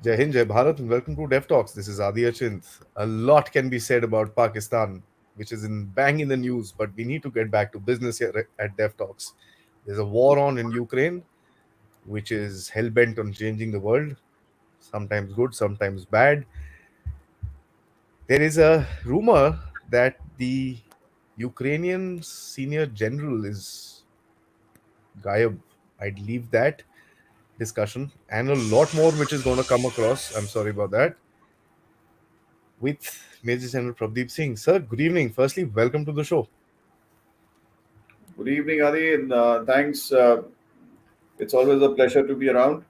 Jai Hind, Jai Bharat, and welcome to Dev Talks. This is Aadi. A lot can be said about Pakistan, which is in bang in the news, but we need to get back to business here at Dev Talks. There's a war on in Ukraine, which is hell bent on changing the world, sometimes good, sometimes bad. There is a rumor that the Ukrainian senior general is Gayab. I'd leave that discussion and a lot more which is going to come across. I'm sorry about that with Major General Prabdeep Singh. Sir, good evening. Firstly, welcome to the show. Good evening, Adi, and thanks. It's always a pleasure to be around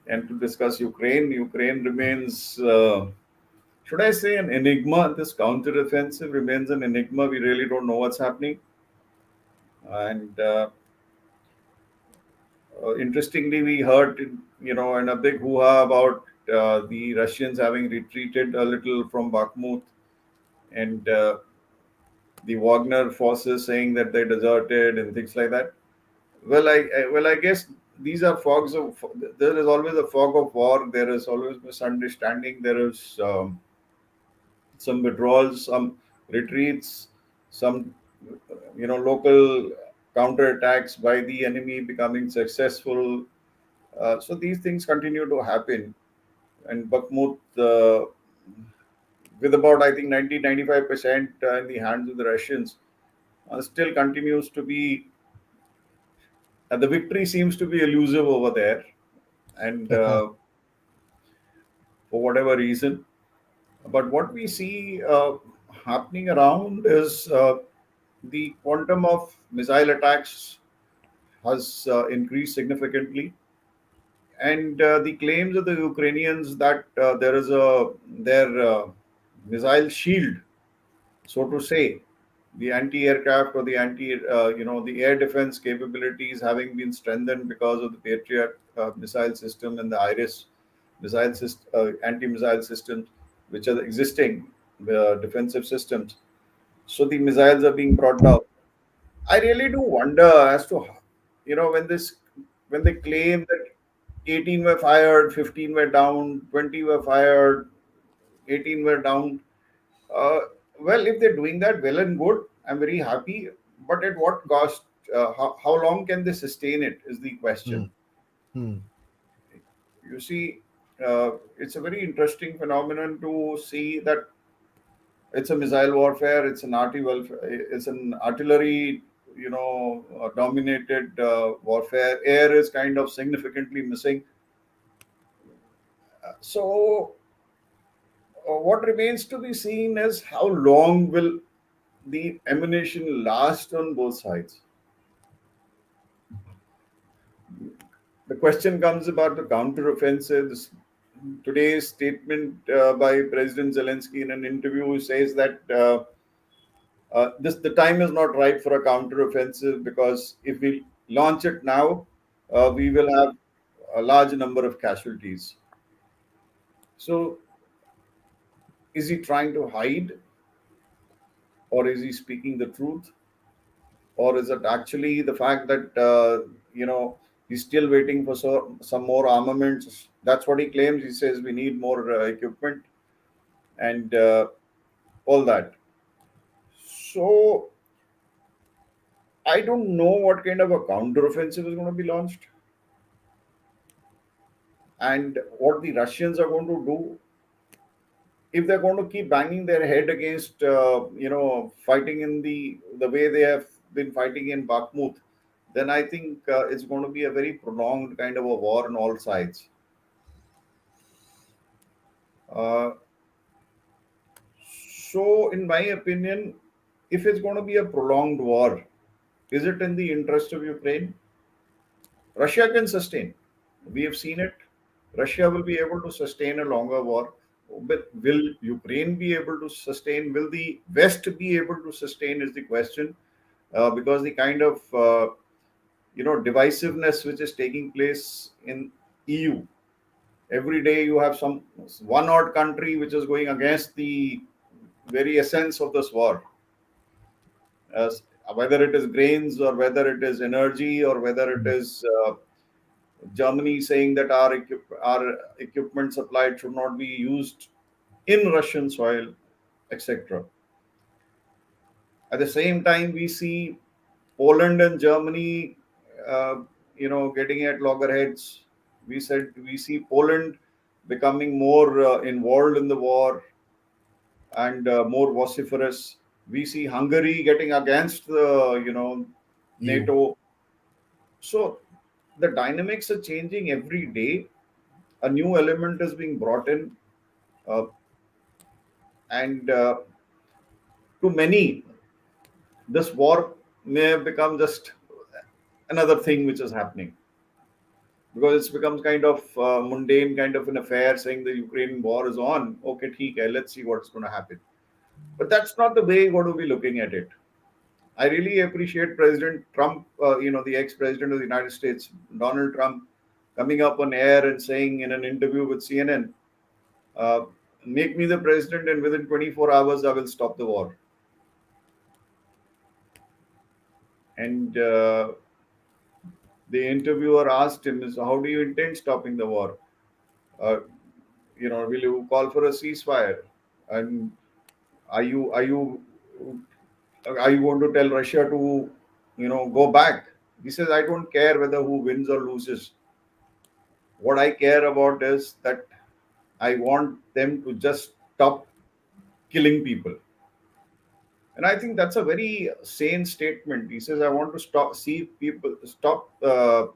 and to discuss Ukraine. Ukraine remains, should I say, an enigma. This counteroffensive remains an enigma. We really don't know what's happening. And interestingly, we heard, in a big hoo-ha about the Russians having retreated a little from Bakhmut and the Wagner forces saying that they deserted and things like that. Well, I guess these are fogs of. There is always a fog of war. There is always misunderstanding. There is some withdrawals, some retreats, some local counterattacks by the enemy becoming successful. So these things continue to happen. And Bakhmut, with about I think 90-95% in the hands of the Russians, still continues to be. The victory seems to be elusive over there, and for whatever reason. But what we see happening around is the quantum of missile attacks has increased significantly, and the claims of the Ukrainians that there is a their missile shield, so to say, the anti-aircraft or the the air defense capabilities having been strengthened because of the Patriot missile system and the Iris anti-missile systems, which are existing defensive systems. So the missiles are being brought down. I really do wonder as to when they claim that 18 were fired, 15 were down, 20 were fired, 18 were down. Uh, well, if they're doing that, well and good. I'm very happy. But at what cost? How long can they sustain it? Is the Hmm. question. Hmm. You see, it's a very interesting phenomenon to see that it's a missile warfare. It's an artillery, dominated warfare. Air is kind of significantly missing. So, what remains to be seen is how long will the ammunition last on both sides. The question comes about the counteroffensives. Today's statement by President Zelensky in an interview says that the time is not right for a counteroffensive because if we launch it now, we will have a large number of casualties. So, is he trying to hide, or is he speaking the truth, or is it actually the fact that he's still waiting for some more armaments? That's what he claims. He says we need more equipment and all that. So I don't know what kind of a counteroffensive is going to be launched and what the Russians are going to do if they're going to keep banging their head against fighting in the way they have been fighting in Bakhmut. Then I think it's going to be a very prolonged kind of a war on all sides. Uh, so, in my opinion, if it's going to be a prolonged war, is it in the interest of Ukraine? Russia can sustain. We have seen it. Russia will be able to sustain a longer war. But will Ukraine be able to sustain? Will the West be able to sustain? Is the question. Because the kind of divisiveness which is taking place in EU. Every day you have some one odd country which is going against the very essence of this war. As whether it is grains or whether it is energy or whether it is Germany saying that our equipment supplied should not be used in Russian soil, etc. At the same time, we see Poland and Germany, uh, getting at loggerheads. We see Poland becoming more involved in the war and more vociferous. We see Hungary getting against the You. NATO. So the dynamics are changing every day. A new element is being brought in, uh, and to many, this war may have become just another thing which is happening because it's become kind of mundane kind of an affair saying the Ukraine war is on. Okay, theek hai, let's see what's going to happen. But that's not the way we're going to be looking at it. I really appreciate President Trump, the ex-president of the United States, Donald Trump, coming up on air and saying in an interview with CNN, uh, "Make me the president, and within 24 hours, I will stop the war." And the interviewer asked him, "Is how do you intend stopping the war? Uh, will you call for a ceasefire? And are you going to tell Russia to, go back?" He says, "I don't care whether who wins or loses. What I care about is that I want them to just stop killing people." And I think that's a very sane statement. He says, "I want to stop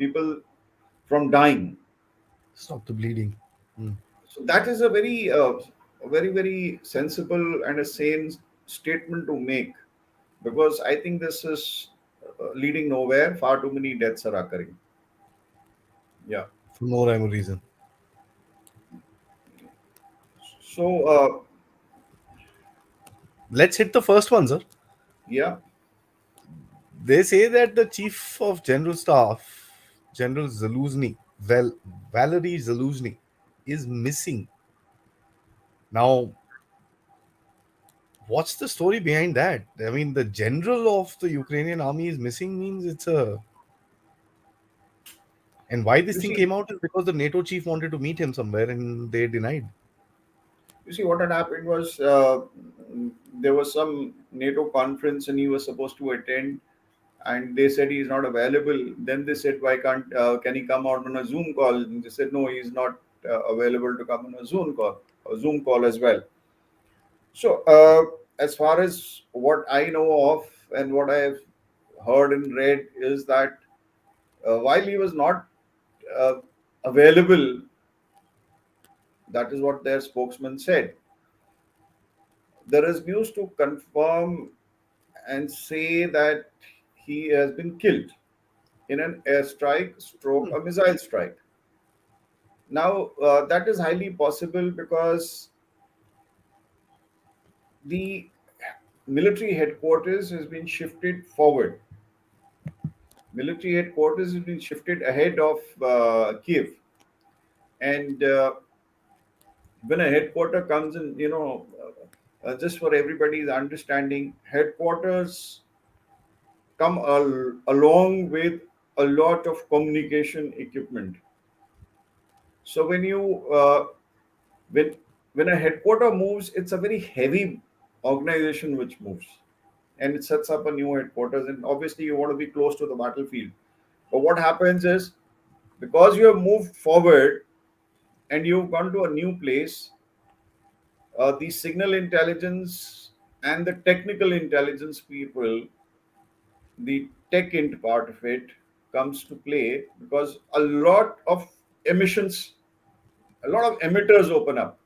people from dying." Stop the bleeding. Hmm. So that is a very, very sensible and a sane statement to make, because I think this is leading nowhere. Far too many deaths are occurring. Yeah. For no rhyme or reason. So, Let's hit the first one, sir. yeah. They say that the chief of general staff, General Zaluzhny, Valery Zaluzhny, is missing. Now, what's the story behind that? I mean, the general of the Ukrainian army is missing means it's a. And why this You thing see, came out is because the NATO chief wanted to meet him somewhere and they denied. what had happened was there was some NATO conference and he was supposed to attend, and they said he's not available. Then they said, "Why can't can he come out on a Zoom call?" And they said, "No, he's not available to come on a Zoom call as well." So, as far as what I know of and what I have heard and read is that while he was not uh, available, that is what their spokesman said. There is news to confirm and say that he has been killed in an airstrike stroke Hmm. a missile strike. Now, that is highly possible because the military headquarters has been shifted forward. Military headquarters has been shifted ahead of Kiev. And when a headquarter comes in, just for everybody's understanding, headquarters come along with a lot of communication equipment. So when when a headquarter moves, it's a very heavy organization which moves, and it sets up a new headquarters. And obviously, you want to be close to the battlefield. But what happens is, because you have moved forward and you've gone to a new place, the signal intelligence and the technical intelligence people, the tech int part of it, comes to play because emissions, a lot of emitters open up,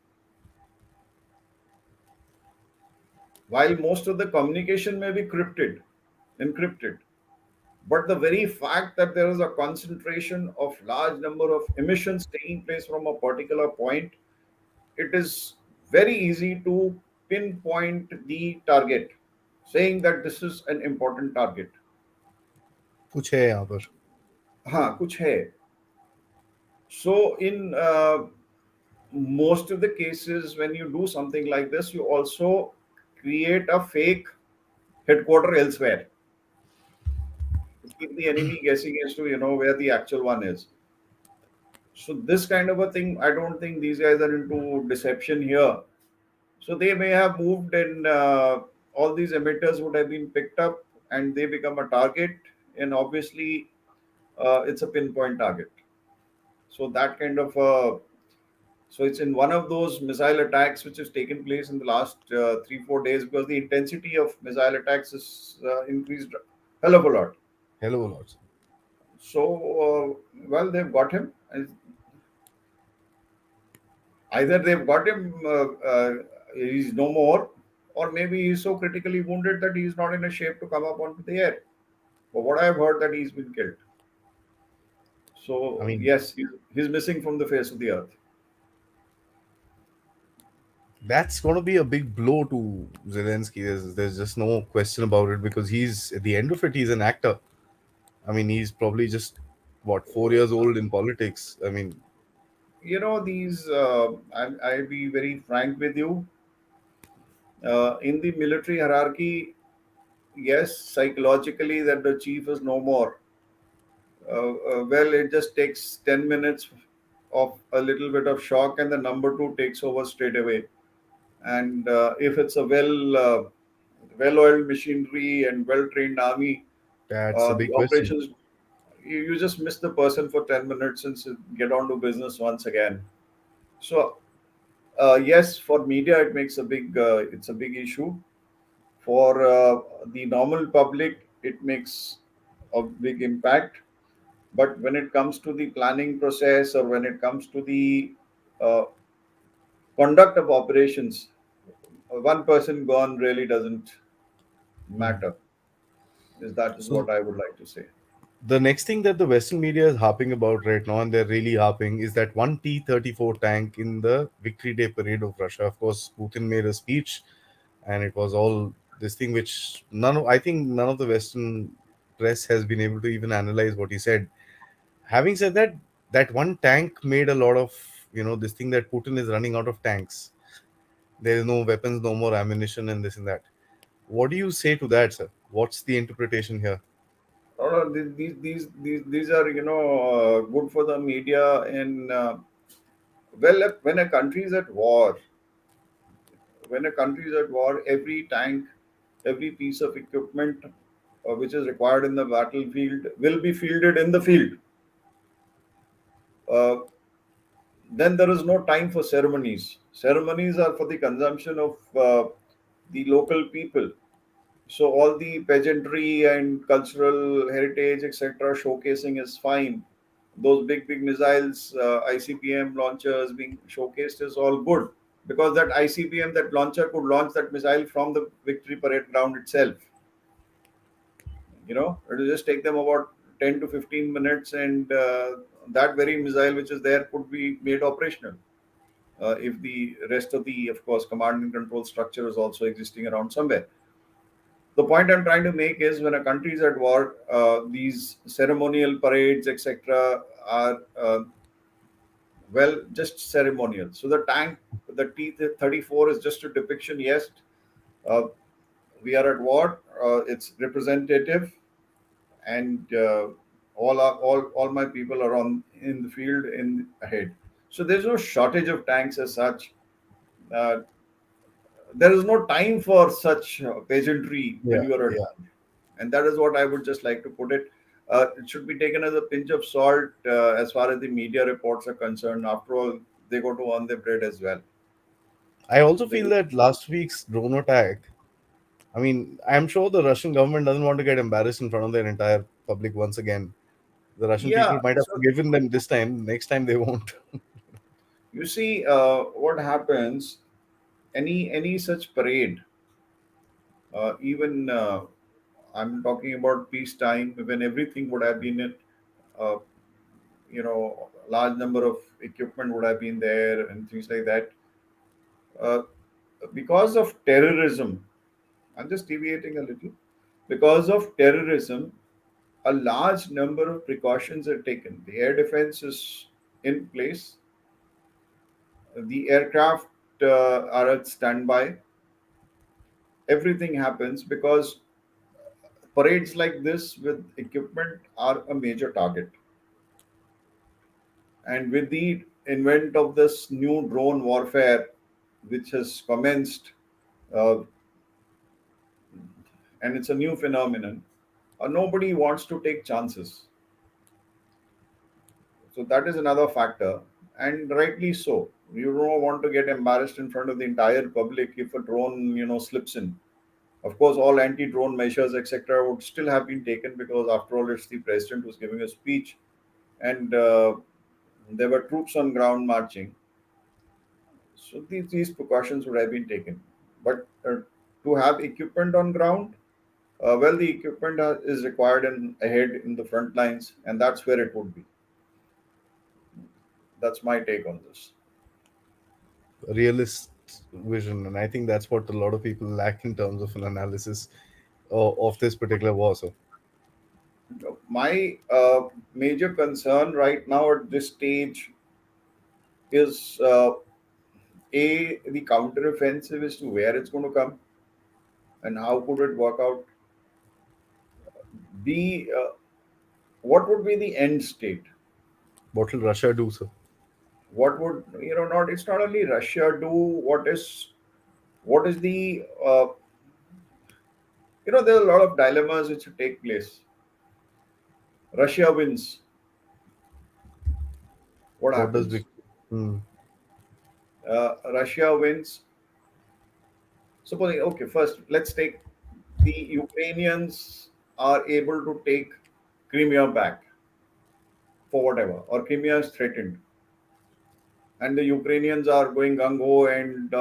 while most of the communication may be encrypted. But the very fact that there is a concentration of large number of emissions taking place from a particular point, it is very easy to pinpoint the target, saying that this is an important target. कुछ है यहाँ पर. हाँ, कुछ है. So in most of the cases, when you do something like this, you also create a fake headquarter elsewhere to keep the enemy guessing as to where the actual one is. So this kind of a thing, I don't think these guys are into deception here. So they may have moved, and all these emitters would have been picked up, and they become a target, and obviously it's a pinpoint target. So that kind of so it's in one of those missile attacks which has taken place in the last 3 4 days, because the intensity of missile attacks is increased hell of a lot. Hell of a lot, sir. So well, they've got him. And either they've got him, he's no more, or maybe he's so critically wounded that he's not in a shape to come up onto the air. But what I've heard that he's been killed. I So mean, yes, he's missing from the face of the earth. that's going to be a big blow to Zelensky. There's just no question about it, because he's at the end of it, he's an actor. I mean, he's probably just what 4 years old in politics. I mean, You know, these. I'll be very frank with you. In the military hierarchy, yes, psychologically that the chief is no more. Well, it just takes 10 minutes of a little bit of shock, and the number two takes over straight away. And if it's a well-oiled machinery and well-trained army, that's a the big question. operations, you just miss the person for 10 minutes and get on to business once again. So yes, for media it makes a big it's a big issue. For the normal public, it makes a big impact. But when it comes to the planning process, or when it comes to the uh, conduct of operations, one person gone really doesn't Hmm. matter. Is that is So what I would like to say. the next thing that the Western media is harping about right now, and they're really harping, is that one T-34 tank in the Victory Day parade of Russia. Of course, Putin made a speech, and it was all this thing which I think none of the Western press has been able to even analyze what he said. Having said that, that one tank made a lot of, this thing that Putin is running out of tanks. There is no weapons, no more ammunition, and this and that. What do you say to that, sir? What's the interpretation here? No, these are, good for the media. And well, when a country is at war, every tank, every piece of equipment which is required in the battlefield will be fielded in the field. Uh, then there is no time for ceremonies. Ceremonies are for the consumption of the local people. So all the pageantry and cultural heritage, etc., showcasing is fine. Those big missiles, ICBM launchers being showcased is all good, because that ICBM, that launcher, could launch that missile from the victory parade ground itself. It will just take them about 10 to 15 minutes, and that very missile which is there could be made operational. If the rest of the, of course, command and control structure is also existing around somewhere. The point I'm trying to make is, when a country is at war, these ceremonial parades, etc., are well, just ceremonial. So the tank, the T-34 is just a depiction. Yes, uh, we are at war. It's representative, and all my people are on in the field in ahead. So there's no shortage of tanks as such. Uh, there is no time for such pageantry when Yeah, you are at yeah. war, and that is what I would just like to put it. It should be taken as a pinch of salt as far as the media reports are concerned. After all, they go to earn their bread as well. I also They, feel that last week's drone attack, I mean, I'm sure the Russian government doesn't want to get embarrassed in front of their entire public once again. The Russian yeah. people might have So forgiven them this time. Next time they won't. you see, what happens? Any such parade, even I'm talking about peacetime, when everything would have been in, uh, large number of equipment would have been there and things like that. Uh, because of terrorism, I'm just deviating a little. Because of terrorism, a large number of precautions are taken. The air defense is in place. The aircraft are at standby. Everything happens because parades like this with equipment are a major target. And with the invent of this new drone warfare, which has commenced, uh, and it's a new phenomenon, nobody wants to take chances. So that is another factor, and rightly so. You don't want to get embarrassed in front of the entire public if a drone, slips in. Of course, all anti-drone measures, etc., would still have been taken because, after all, it's the president who's giving a speech, and there were troops on ground marching. So these precautions would have been taken. But to have equipment on ground, well, the equipment is required ahead in the front lines, and that's where it would be. That's my take on this. Realist vision, and I think that's what a lot of people lack in terms of an analysis of this particular war. So My major concern right now at this stage is a the counter-offensive as to where it's going to come and how could it work out. B, what would be the end state? what will Russia do, sir? What would, not, it's not only Russia do. What is the there are a lot of dilemmas which take place. Russia wins, what What does happens? big hmm. Russia wins. Supposing, okay, first let's take the Ukrainians are able to take Crimea back for whatever, or Crimea is threatened, and the Ukrainians are going gung ho, and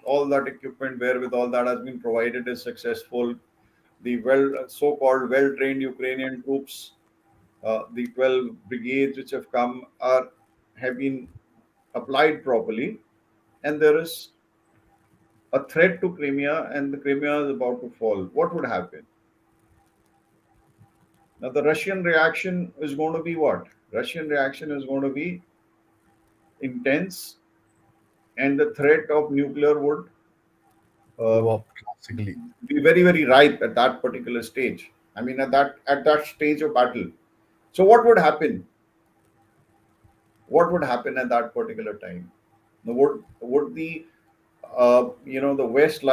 all that equipment wherewithal that has been provided is successful. The so-called well-trained Ukrainian troops, the 12 brigades which have come, have been applied properly, and there is a threat to Crimea, and the Crimea is about to fall. What would happen? Now, the Russian reaction is going to be what? Russian reaction is going to be intense, and the threat of nuclear would uh, Go up drastically? be very, very ripe at that particular stage. I mean, at that stage of battle. So, what would happen? What would happen at that particular time? Now, would the West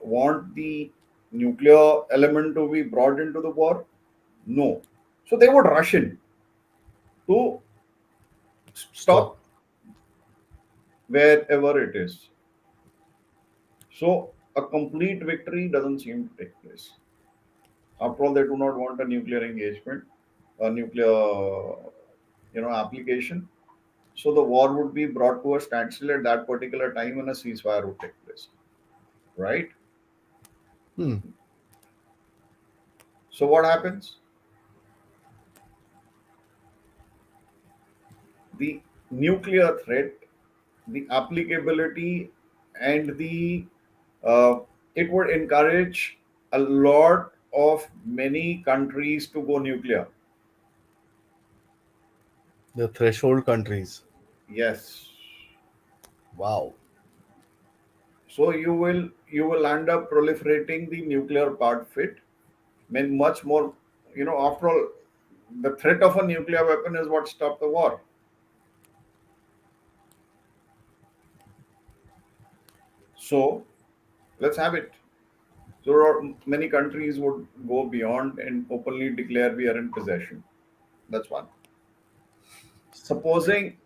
want the nuclear element to be brought into the war? No. So they would rush in to Stop. stop wherever it is. So a complete victory doesn't seem to take place. After all, they do not want a nuclear engagement, a nuclear application. So the war would be brought to a standstill at that particular time, and a ceasefire would take place. Right? Hmm. So what happens? The nuclear threat, the applicability, and the uh, it would encourage a lot of many countries to go nuclear. The threshold countries. Yes. Wow. So you will end up proliferating the nuclear part of it. I mean, much more. After all, the threat of a nuclear weapon is what stopped the war. So let's have it. So many countries would go beyond and openly declare we are in possession. That's one. Supposing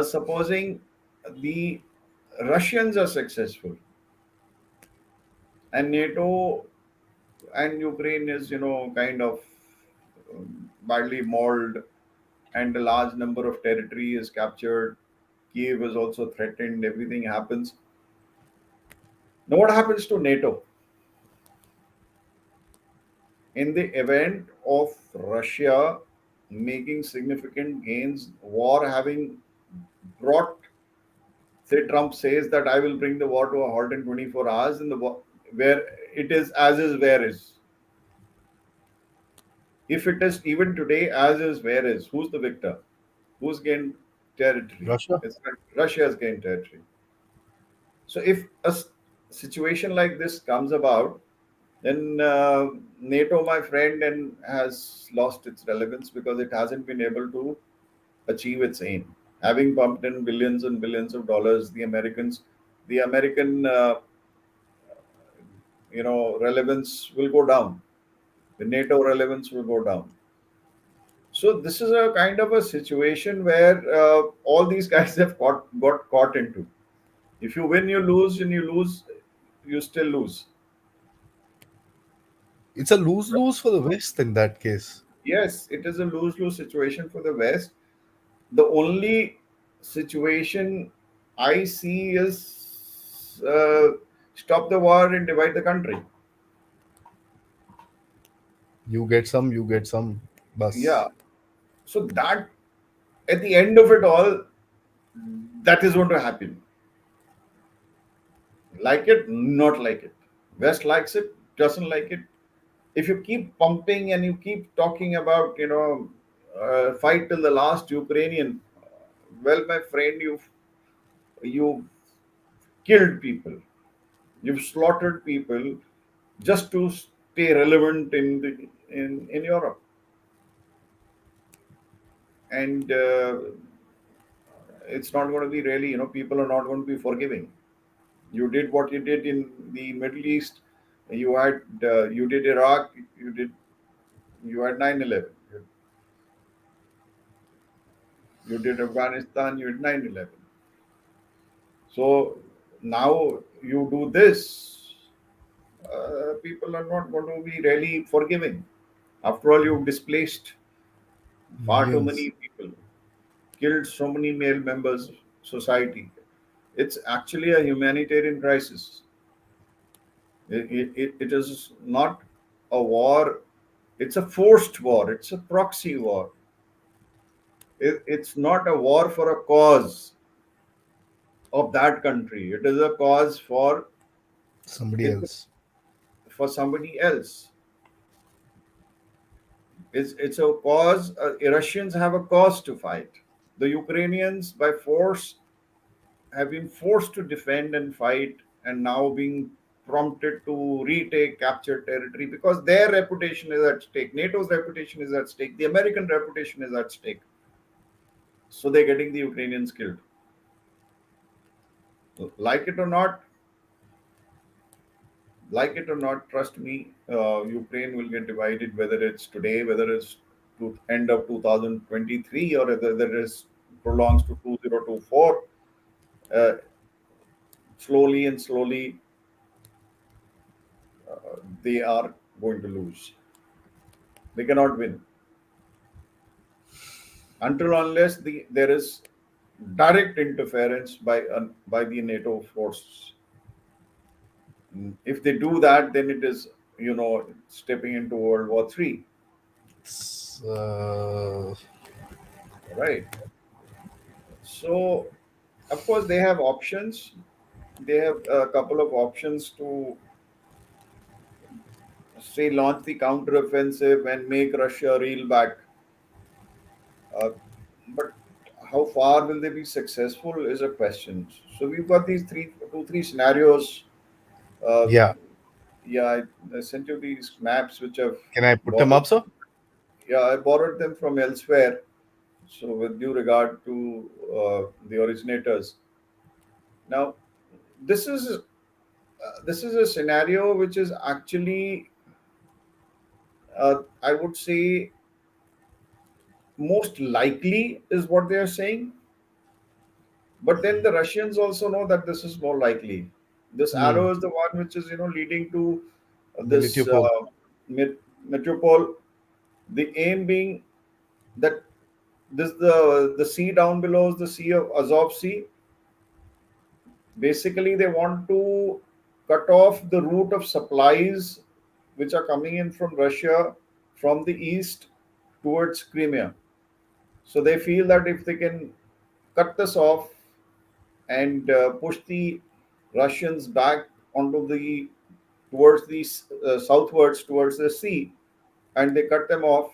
supposing the Russians are successful, and NATO and Ukraine is kind of badly mauled, and a large number of territory is captured. Kiev is also threatened. Everything happens. Now, what happens to NATO in the event of Russia making significant gains, war having brought, say, Trump says that I will bring the war to a halt in 24 hours, in the war, where it is as is, where is. If it is even today as is, where is, who's the victor? Who's gained territory? Russia. It's Russia has gained territory. So if a situation like this comes about, then NATO, my friend, and has lost its relevance because it hasn't been able to achieve its aim. Having pumped in billions and billions of dollars, the American, relevance will go down. The NATO relevance will go down. So this is a kind of a situation where all these guys have got caught into. If you win, you lose, and you lose, you still lose. It's a lose lose for the West in that case. Yes, it is a lose-lose situation for the West. The only situation I see is stop the war and divide the country. You get some. Bus. Yeah. So that at the end of it all, that is going to happen. Like it, not like it. West likes it, doesn't like it. If you keep pumping and you keep talking about, fight till the last Ukrainian, well, my friend, you killed people, you've slaughtered people just to stay relevant in Europe, and it's not going to be really, people are not going to be forgiving. You did what you did in the Middle East. You did Iraq. You had 9/11. You did Afghanistan. You had 9/11. So now you do this. People are not going to be really forgiving. After all, you've displaced far too Millions. many people, killed so many male members of society. It's actually a humanitarian crisis. It is not a war, it's a forced war, it's a proxy war. It's not a war for a cause of that country, it is a cause Somebody it, else. for somebody else. It's a cause. Russians have a cause to fight. The Ukrainians, by force, have been forced to defend and fight, and now being prompted to retake captured territory because their reputation is at stake. NATO's reputation is at stake. The American reputation is at stake. So they're getting the Ukrainians killed. Like it or not, trust me, Ukraine will get divided, whether it's today, whether it's to end of 2023, or whether it prolongs to 2024. Uh, Slowly and slowly, they are going to lose. They cannot win until unless there is direct interference by the NATO forces. If they do that, then it is, stepping into World War III, It's, right? So of course they have options. They have a couple of options to say launch the counteroffensive and make Russia reel back. Uh, but how far will they be successful is a question. So we've got these three scenarios. Uh, yeah. yeah, I sent you these maps which I've Can I put them borrowed. up, sir? Yeah, I borrowed them from elsewhere. So with due regard to the originators. Now, this is this is a scenario which is actually, I would say, most likely is what they are saying. But then the Russians also know that this is more likely. This Hmm. arrow is the one which is, leading to this Military. metropole. The aim being that the sea down below is the Sea of Azov Sea. Basically, they want to cut off the route of supplies which are coming in from Russia from the east towards Crimea. So they feel that if they can cut this off and push the Russians back onto the towards the southwards towards the sea, and they cut them off,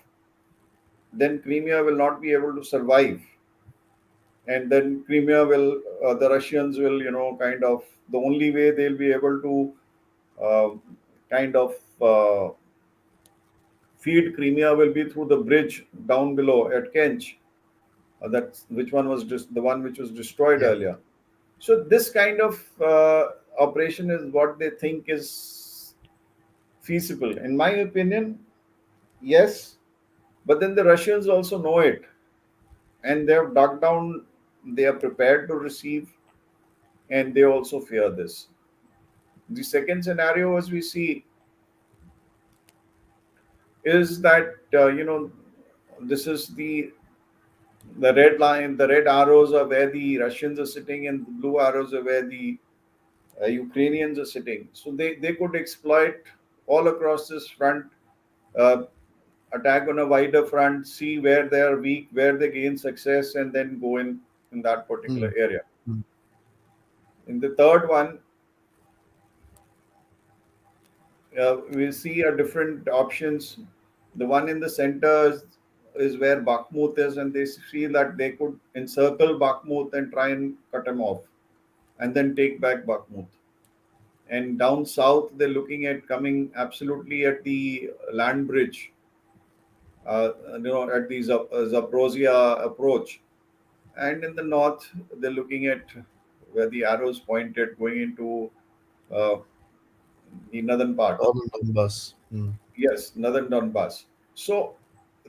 then Crimea will not be able to survive, and then Crimea will the Russians will kind of the only way they'll be able to uh, kind of feed Crimea will be through the bridge down below at Kench. That's which one was just the one which was destroyed Yeah. earlier. So this kind of operation is what they think is feasible. In my opinion, yes, but then the Russians also know it, and they have dug down. They are prepared to receive, and they also fear this. The second scenario, as we see, is that this is the red line, the red arrows are where the Russians are sitting, and the blue arrows are where the Ukrainians are sitting. So they could exploit all across this front, uh, attack on a wider front, see where they are weak, where they gain success, and then go in that particular Mm. area. Mm. In the third one, we see a different options. The one in the center is where Bakhmut is, and they feel that they could encircle Bakhmut and try and cut him off, and then take back Bakhmut. And down south, they're looking at coming absolutely at the land bridge, at the Zaporozhye approach. And in the north, they're looking at where the arrows pointed, going into uh, the northern part. Urban Donbass. Mm. Yes, northern Donbass. So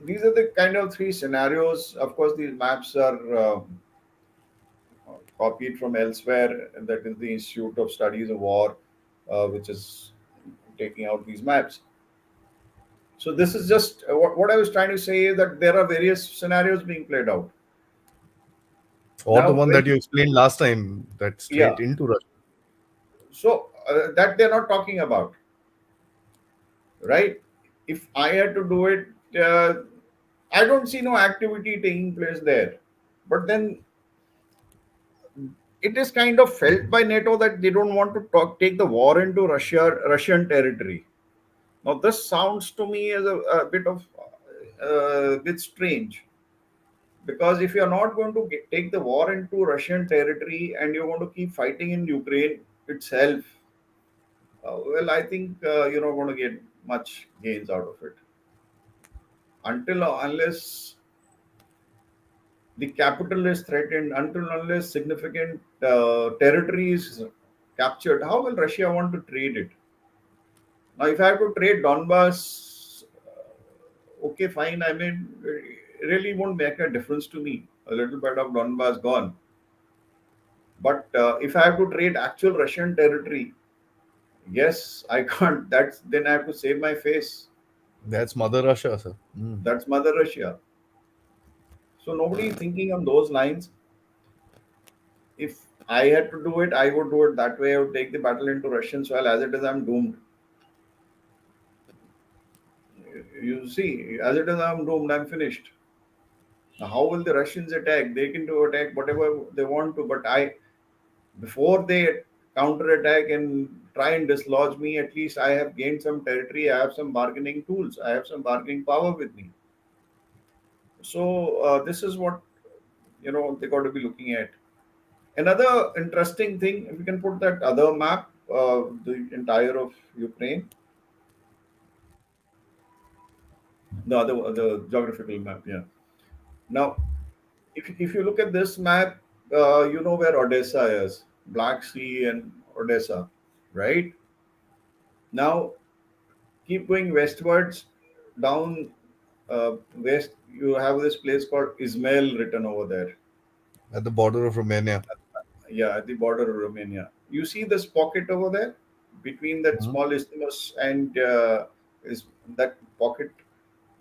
these are the kind of three scenarios. Of course, these maps are copied from elsewhere, and that is the Institute of Studies of War, which is taking out these maps. So this is just what I was trying to say is that there are various scenarios being played out. Or the Now, one when that you explained last time, that yeah, straight into Russia. so that they're not talking about, right? If I had to do it, I don't see no activity taking place there. But then it is kind of felt by NATO that they don't want to take the war into Russian territory. Now, this sounds to me as a bit of bit strange, because if you're not going to take the war into Russian territory and you're going to keep fighting in Ukraine itself, well, I think you're not going to get much gains out of it until unless the capital is threatened, until unless significant territory is captured. How will Russia want to trade it? Now, if I have to trade Donbass, okay, fine. I mean, it really won't make a difference to me. A little bit of Donbass gone. But if I have to trade actual Russian territory, yes, I can't. That's then I have to save my face. That's Mother Russia, sir. Mm. That's Mother Russia. So nobody is thinking on those lines. If I had to do it, I would do it that way. I would take the battle into Russian soil. As it is, I'm doomed. You see, as it is, I'm doomed. I'm finished. Now, how will the Russians attack? They can do attack whatever they want to, but before they counterattack and try and dislodge me, at least I have gained some territory. I have some bargaining tools. I have some bargaining power with me. So this is what they got to be looking at. Another interesting thing, if we can put that other map, the entire of Ukraine, the geographical map. Yeah. Now, if you look at this map, you know where Odessa is, Black Sea and Odessa, right? Now, keep going westwards, down west. You have this place called Ismail written over there. At the border of Romania. Yeah, at the border of Romania. You see this pocket over there between that Mhm. small isthmus and is that pocket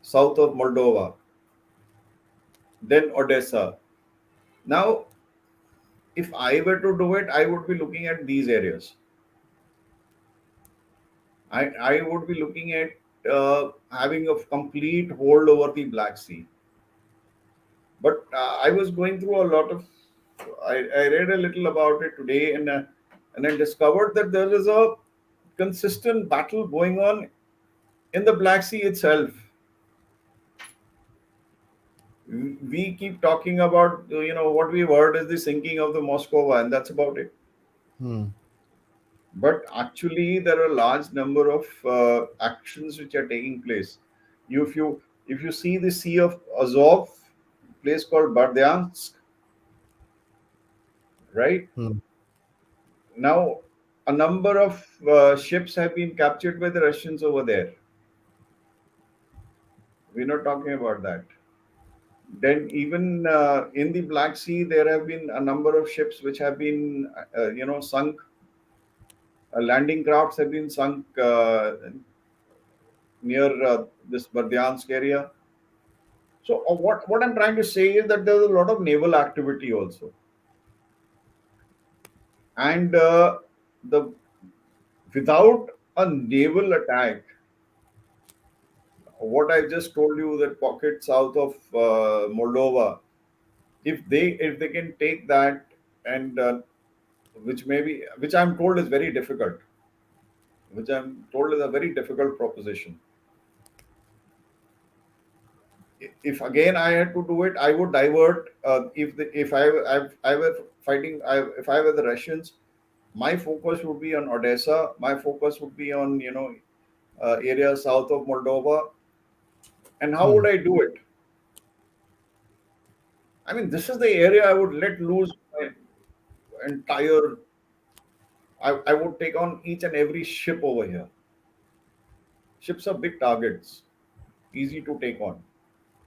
south of Moldova, then Odessa. Now, if I were to do it, I would be looking at these areas. I would be looking at having a complete hold over the Black Sea. But I was going through a lot of. I read a little about it today, and I discovered that there is a consistent battle going on in the Black Sea itself. We keep talking about what we've heard is the sinking of the Moskova, and that's about it. Hmm. But actually, there are a large number of actions which are taking place. If you see the Sea of Azov, place called Berdyansk, right Hmm. now, a number of ships have been captured by the Russians over there. We're not talking about that. Then even in the Black Sea, there have been a number of ships which have been, sunk. Landing crafts have been sunk near this Berdyansk area. So what I'm trying to say is that there's a lot of naval activity also, and the without a naval attack, what I just told you, that pocket south of Moldova, if they can take that, and which I'm told is very difficult, which I'm told is a very difficult proposition. If again I had to do it, I would divert. If I were fighting, if I were the Russians, my focus would be on Odessa. My focus would be on areas south of Moldova. And how Hmm. would I do it? I mean, this is the area I would let loose my entire. I would take on each and every ship over here. Ships are big targets, easy to take on.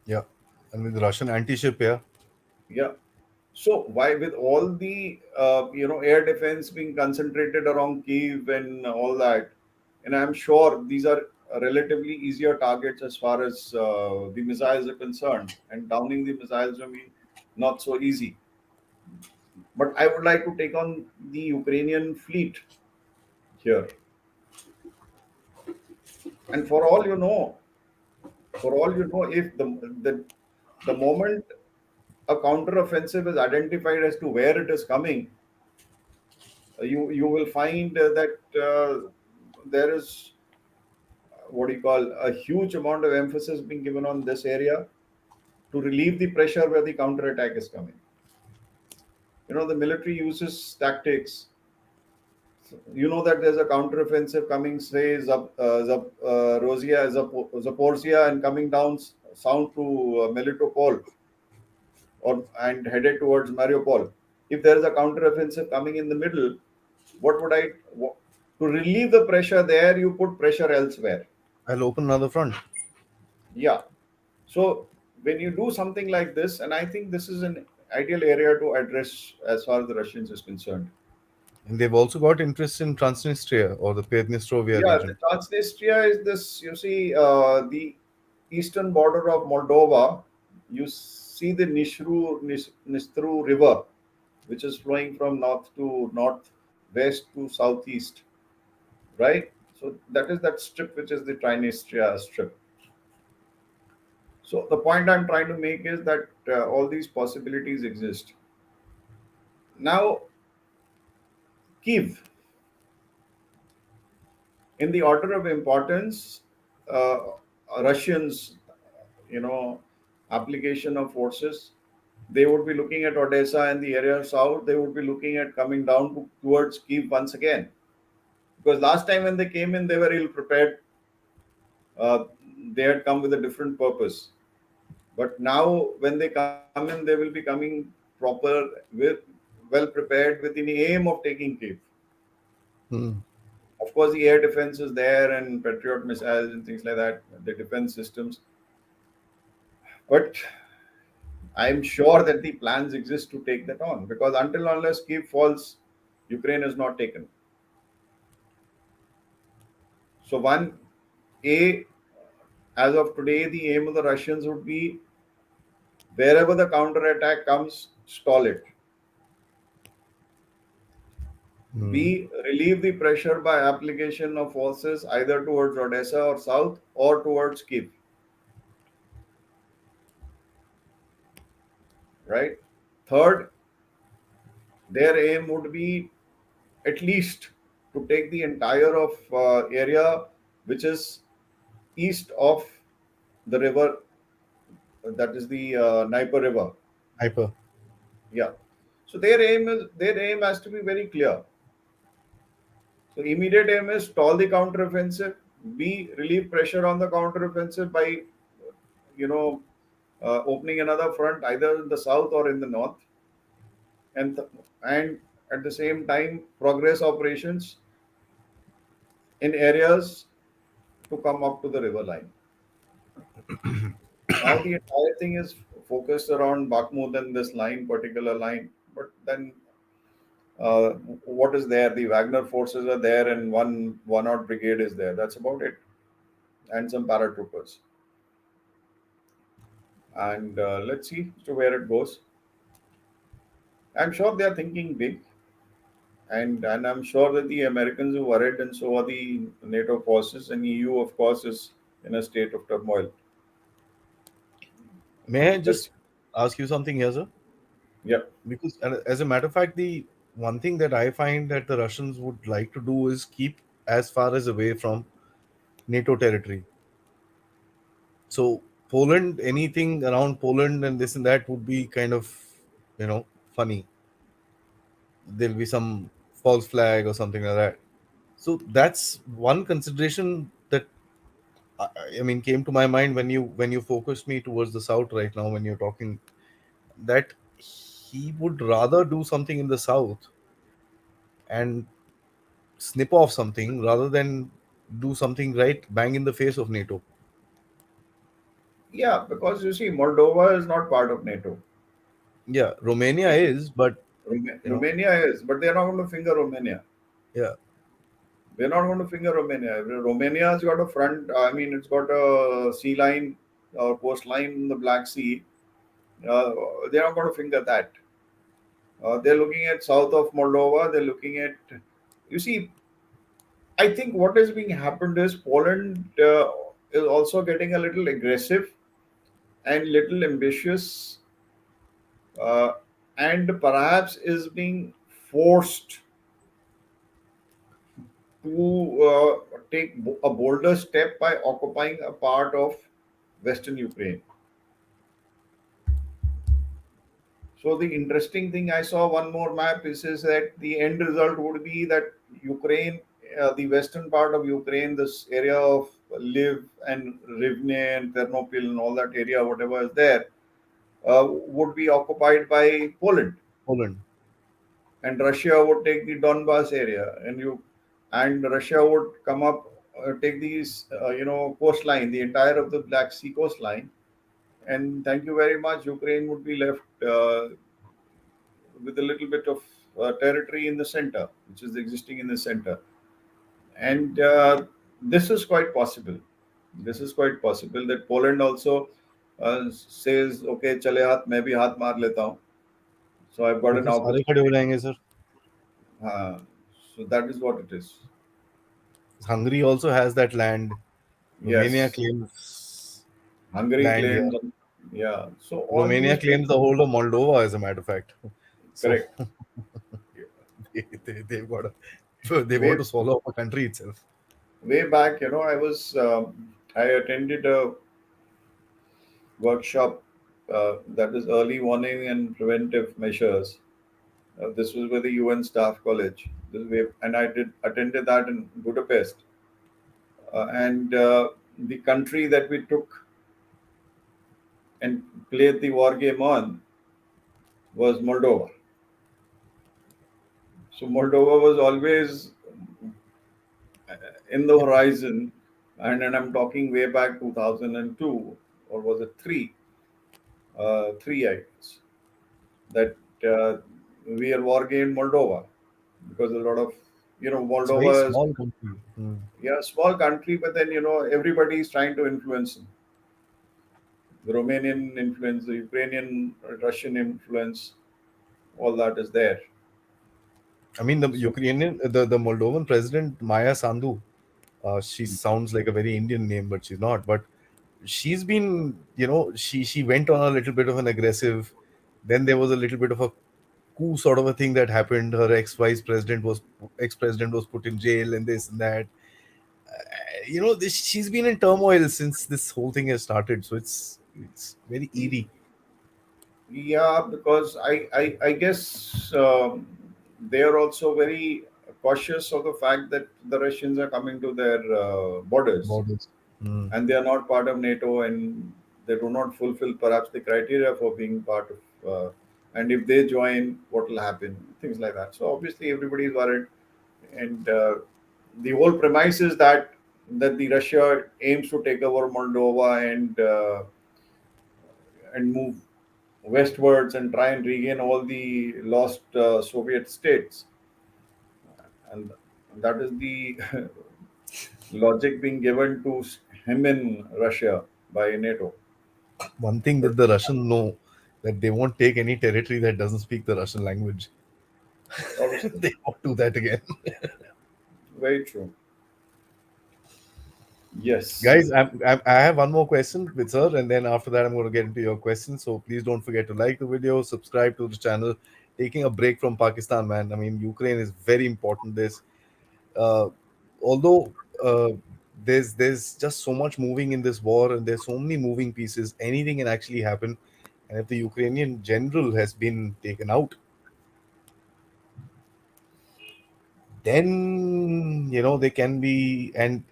Yeah. And with Russian anti-ship, yeah. Yeah. So why, with all the air defense being concentrated around Kiev and all that, and I'm sure these are relatively easier targets as far as the missiles are concerned, and downing the missiles will be not so easy. But I would like to take on the Ukrainian fleet here, and if the moment a counter-offensive is identified as to where it is coming, you will find that there is what do you call a huge amount of emphasis being given on this area to relieve the pressure where the counter attack is coming. The military uses tactics. You know that there's a counter offensive coming, say Zaporizhia, and coming down south to Melitopol, and headed towards Mariupol. If there is a counter offensive coming in the middle, what would I to relieve the pressure there? You put pressure elsewhere. I'll open another front. Yeah. So when you do something like this, and I think this is an ideal area to address as far as the Russians is concerned. And they've also got interest in Transnistria or the Padnistrovia Yeah, the region. Transnistria is this. You see, the eastern border of Moldova. You see the Nistru River, which is flowing from north to north, west to southeast, right? So that is that strip, which is the Transnistria strip. So the point I'm trying to make is that all these possibilities exist. Now, Kiev, in the order of importance, uh, Russians, you know, application of forces, they would be looking at Odessa and the area south. They would be looking at coming down towards Kiev once again. Because last time when they came in, they were ill prepared. Uh, they had come with a different purpose. But now, when they come in, they will be coming proper, with well prepared, with the aim of taking Kiev. Hmm. Of course, the air defense is there, and Patriot missiles and things like that, the defense systems. But I'm sure that the plans exist to take that on, because until unless Kiev falls, Ukraine is not taken. So, A, as of today, the aim of the Russians would be wherever the counter attack comes, stall it. Hmm. B, relieve the pressure by application of forces either towards Odessa or south or towards Kiev, right? Third, their aim would be at least to take the entire of area which is east of the river, that is the Dnieper River. Hyper. Yeah. So their aim has to be very clear. So immediate aim is stall the counteroffensive, B, relieve pressure on the counteroffensive by, you know, opening another front either in the south or in the north, and and at the same time progress operations in areas to come up to the river line. Now the entire thing is focused around Bakhmut and this line, particular line. But then, uh, what is there? The Wagner forces are there, and one odd brigade is there. That's about it, and some paratroopers. And let's see to where it goes. I'm sure they are thinking big, and I'm sure that the Americans are worried, and so are the NATO forces, and EU, of course, is in a state of turmoil. May I Let's, just ask you something here, sir? yeah, Because as a matter of fact, the one thing that I find that the Russians would like to do is keep as far as away from NATO territory. So Poland, anything around Poland and this and that would be kind of, funny. There'll be some false flag or something like that. So that's one consideration that I mean came to my mind when you focused me towards the south right now when you're talking that he would rather do something in the south and snip off something rather than do something right bang in the face of NATO. yeah, because you see, Moldova is not part of NATO. Yeah, Romania If is, but you know, Romania is, but they're not going to finger Romania. yeah, They're not going to finger Romania. Romania's got a front. I mean, it's got a sea line or coastline in the Black Sea. Uh, they're not going to finger that. They're looking at south of Moldova. They're looking at. You see, I think what is being happened is Poland is also getting a little aggressive and little ambitious, uh, and perhaps is being forced to take a bolder step by occupying a part of Western Ukraine. So the interesting thing I saw one more map is that the end result would be that Ukraine, the western part of Ukraine, this area of Lviv and Rivne and Ternopil and all that area, whatever is there, would be occupied by Poland, Poland. and Russia would take the Donbas area, and Russia would come up, take these, coastline, the entire of the Black Sea coastline, and thank you very much. Ukraine would be left with a little bit of territory in the center, which is existing in the center, and this is quite possible. This is quite possible that Poland also says, "Okay, chale haath, मैं भी हाथ मार लेता हूँ." So I've got तो an फिर सारे खड़े हो opportunity. जाएंगे sir. Uh, so that is what it is. Hungary also has that land. Romania Yes, claims Hungary land here. claims. Yeah. So all Romania these claims big, the whole of Moldova, as a matter of fact. So correct. they've got they want Way to swallow up a country itself. way back, I attended a workshop that is early warning and preventive measures. This was with the UN Staff College. And I did attended that in Budapest. And the country that we took and played the war game on was Moldova. So Moldova was always in the horizon, and I'm talking way back 2002, or was it three? Three, I guess. That we are war game Moldova, because a lot of, It's a very Moldova is, small country. Hmm. yeah, small country, but then everybody is trying to influence them. The Romanian influence, the Ukrainian, Russian influence, all that is there. I mean, the So Ukrainian, the Moldovan president Maya Sandu. She sounds like a very Indian name, but she's not. But she's been, she went on a little bit of an aggressive. Then there was a little bit of a coup sort of a thing that happened. Her ex president was put in jail and this and that. She's been in turmoil since this whole thing has started. So it's very eerie. yeah, because I guess they are also very cautious of the fact that the Russians are coming to their borders, Borders. Hmm. and they are not part of NATO, and they do not fulfill perhaps the criteria for being part of. And if they join, what will happen? Things like that. So obviously, everybody is worried, and the whole premise is that the Russia aims to take over Moldova and move westwards and try and regain all the lost Soviet states, and that is the logic being given to him in Russia by NATO. One thing But that the Russians know, that they won't take any territory that doesn't speak the Russian language. obviously, They won't do that again. very true. Yes. Guys, I have one more question with sir, and then after that, I'm going to get into your questions. So please don't forget to like the video, subscribe to the channel. Taking a break from Pakistan, man. I mean, Ukraine is very important. Uh, Although there's just so much moving in this war, and there's so many moving pieces. Anything can actually happen, and if the Ukrainian general has been taken out, then they can be. And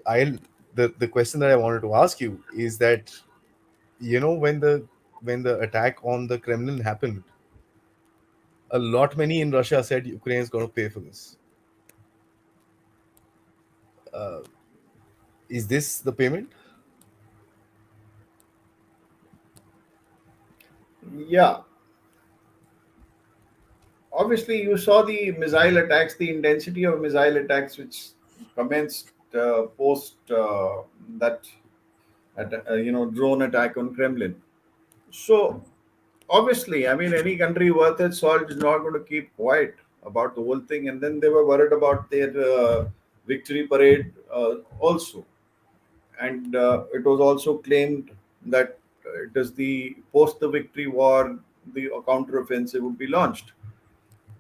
I'll the question that I wanted to ask you is that when the attack on the Kremlin happened, a lot many in Russia said Ukraine is going to pay for this. Is this the payment? Yeah. Obviously, you saw the missile attacks, the intensity of missile attacks, which commenced post that drone attack on Kremlin. So obviously, I mean, any country worth its salt is not going to keep quiet about the whole thing. And then they were worried about their victory parade also. And it was also claimed that it is the post the victory war, the counter-offensive would be launched.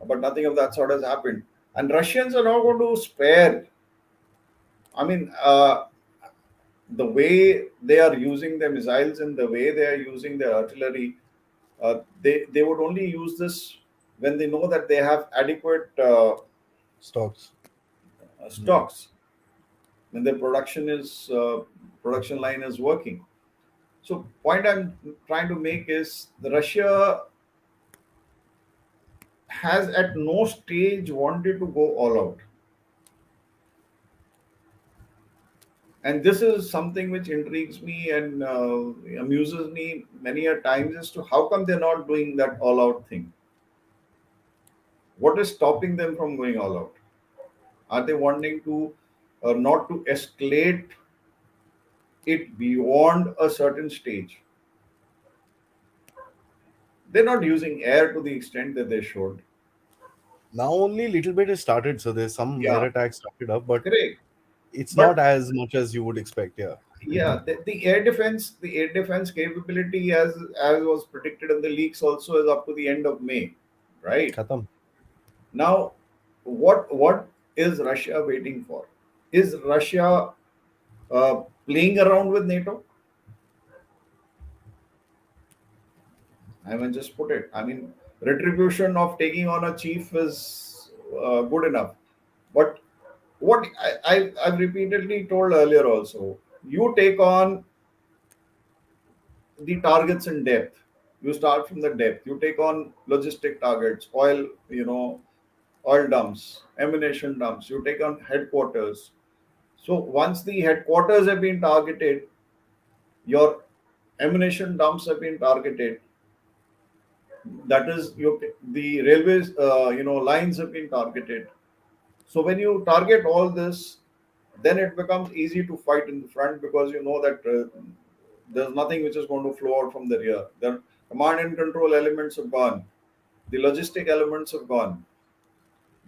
But nothing of that sort has happened. And Russians are not going to spare. I mean, the way they are using their missiles and the way they are using their artillery, they would only use this when they know that they have adequate Stocks. stocks, when their production line is working. So point I'm trying to make is the Russia has at no stage wanted to go all out. And this is something which intrigues me and amuses me many a times as to how come they're not doing that all out thing. What is stopping them from going all out? Are they wanting to not to escalate it beyond a certain stage? They're not using air to the extent that they should. Now only little bit is started, so there's some air Yeah, attacks started up, but correct. it's not But as much as you would expect. Yeah, yeah, the air defense capability, as was predicted in the leaks, also is up to the end of May, right? khatam. Now, what is Russia waiting for? Is Russia playing around with NATO? I mean, just put it. I mean, retribution of taking on a chief is good enough. But what I've repeatedly told earlier also, you take on the targets in depth. You start from the depth. You take on logistic targets, oil dumps, ammunition dumps. You take on headquarters. So once the headquarters have been targeted, your ammunition dumps have been targeted. That is, the railways, lines have been targeted. So when you target all this, then it becomes easy to fight in the front because you know that there's nothing which is going to flow out from the rear. The command and control elements have gone. The logistic elements have gone.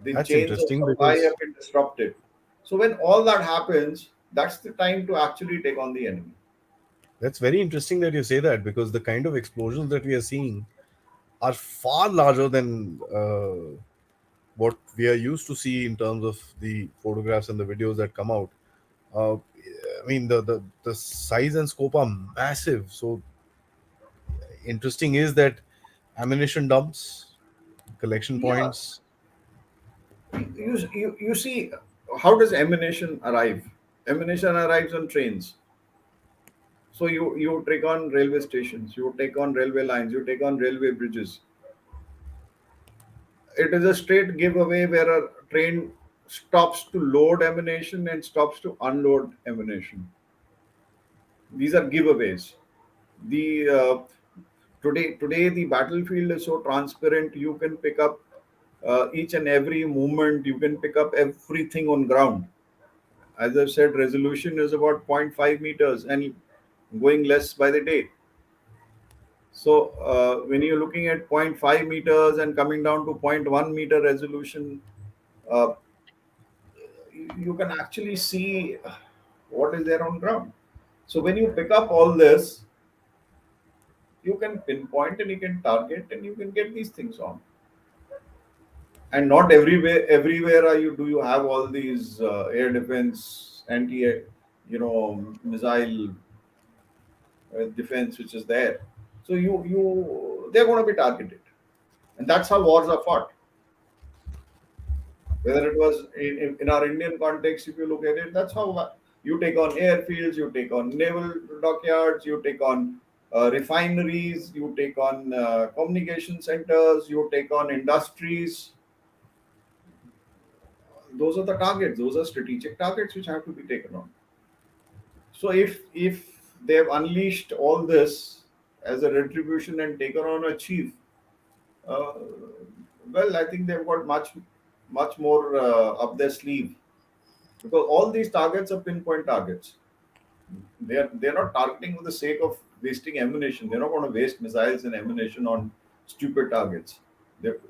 The That's chains of interesting supply because have been disrupted. So when all that happens, that's the time to actually take on the enemy. that's very interesting that you say that, because the kind of explosions that we are seeing are far larger than what we are used to see in terms of the photographs and the videos that come out. I mean, the size and scope are massive. So interesting is that ammunition dumps, collection Yeah, points. You see, how does ammunition arrive? Ammunition arrives on trains. So you take on railway stations, you take on railway lines, you take on railway bridges. It is a straight giveaway where a train stops to load ammunition and stops to unload ammunition. These are giveaways. The Today the battlefield is so transparent. You can pick up each and every movement. You can pick up everything on ground. As I said, resolution is about zero point 0.5 meters and going less by the day. So when you're looking at zero point 0.5 meters and coming down to zero point 0.1 meter resolution, uh, you can actually see what is there on ground. So when you pick up all this, you can pinpoint and you can target and you can get these things on. And not everywhere are you do you have all these air defense, anti, missile defense which is there. So they're going to be targeted, and that's how wars are fought. Whether it was in our Indian context, if you look at it, that's how you take on airfields, you take on naval dockyards, you take on refineries, you take on communication centers, you take on industries. Those are the targets. Those are strategic targets which have to be taken on. So if they've unleashed all this as a retribution and taken on a chief, uh, well, I think they've got much more up their sleeve, because all these targets are pinpoint targets. They're not targeting for the sake of wasting ammunition. They're not going to waste missiles and ammunition on stupid targets.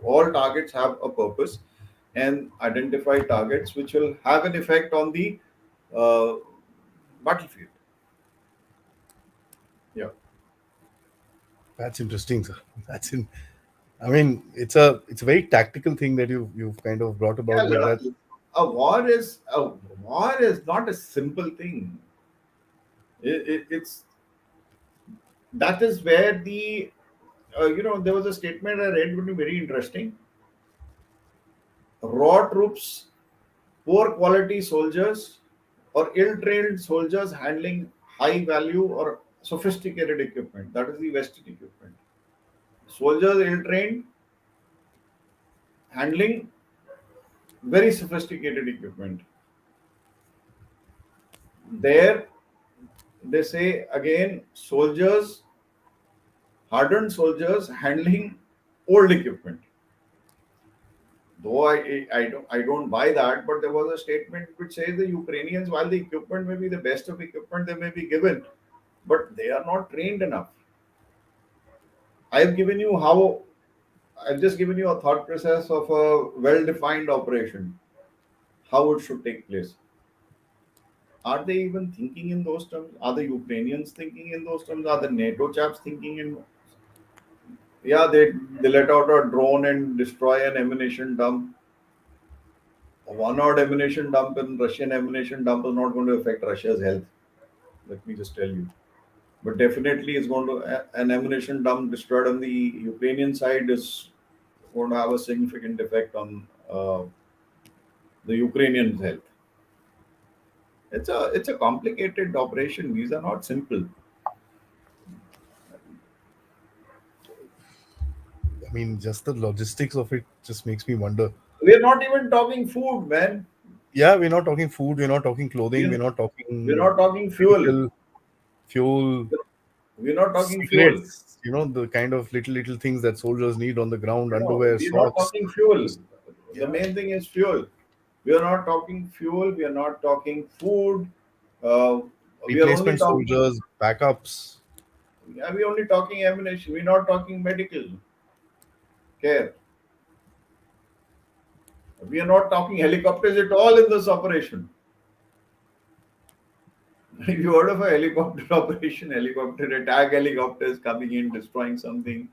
All targets have a purpose and identify targets which will have an effect on the uh, battlefield. Yeah. That's interesting, sir. That's in. I mean, it's a very tactical thing that you've kind of brought Yeah, about, but that's a war is not a simple thing. It's that is where there was a statement I read, which was very interesting. Raw troops, poor quality soldiers, or ill-trained soldiers handling high value or sophisticated equipment. That is the Western equipment. Soldiers ill-trained, handling very sophisticated equipment. There, they say again, hardened soldiers handling old equipment. Though I don't buy that, but there was a statement which says the Ukrainians, while the equipment may be the best of equipment they may be given, but they are not trained enough. I've given you how I've just given you a thought process of a well-defined operation, how it should take place. Are they even thinking in those terms? Are the Ukrainians thinking in those terms? Are the NATO chaps thinking in? Yeah, they let out a drone and destroy an ammunition dump. A one-odd ammunition dump and Russian ammunition dump is not going to affect Russia's health. Let me just tell you. But definitely, it's going to an ammunition dump destroyed on the Ukrainian side is going to have a significant effect on the Ukrainian health. It's a complicated operation. These are not simple. I mean, just the logistics of it just makes me wonder. We're not even talking food, man. Yeah, we're not talking food, we're not talking clothing, we're We're, not we're talking not talking fuel. medical, fuel, We're not talking fuel. cigarettes, the kind of little things that soldiers need on the ground, underwear, We're not socks. talking fuel. Just, The yeah, main thing is fuel. We are not talking fuel. We are not talking food. Uh, we are only replacement talking. soldiers, backups. We're only talking ammunition. We're not talking medical care. We are not talking helicopters at all in this operation. If you heard of a helicopter operation, helicopter attack, helicopters coming in, destroying something,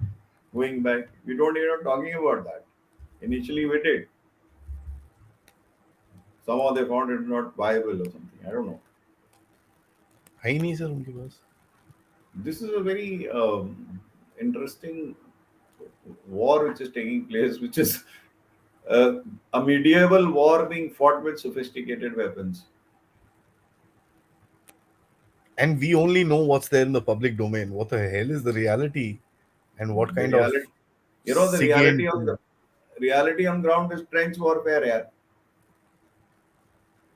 going back. We don't even talking about that. Initially, we did. Somehow they found it not viable or something. I don't know. है ही नहीं sir उनके पास. This is a very interesting war which is taking place, which is Uh, a medieval war being fought with sophisticated weapons. And we only know what's there in the public domain. What the hell is the reality? And what The kind of reality, the reality SIGINT on the reality on ground is trench warfare. Yeah,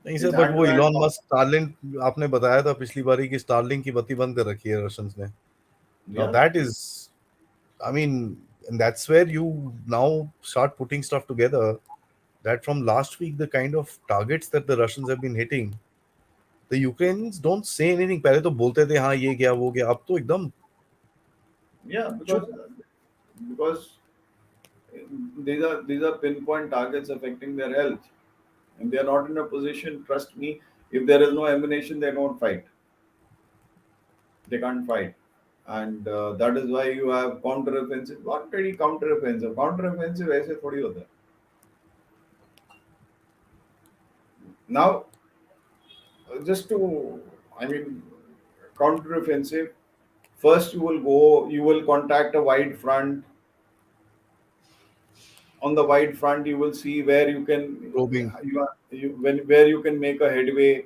नहीं sir, it's but hand वो to hand. Elon Musk Starlink आपने बताया था पिछली बारी कि Starlink की बत्ती बंद कर रखी है रशियंस ने. Now Yeah, that is, I mean, and that's where you now start putting stuff together. That from last week, the kind of targets that the Russians have been hitting, the Ukrainians don't say anything. पहले तो बोलते थे हाँ ये गया वो गया, अब तो एकदम yeah, चुप. because these are pinpoint targets affecting their health, and they are not in a position. Trust me, if there is no ammunition, they don't fight. They can't fight, and that is why you have counter-offensive. Not really counter-offensive. Counter-offensive ऐसे थोड़ी होता है. Now, just to, I mean, counter-offensive. First, you will contact a wide front. On the wide front, you will see where you can, Probing. where you can make a headway.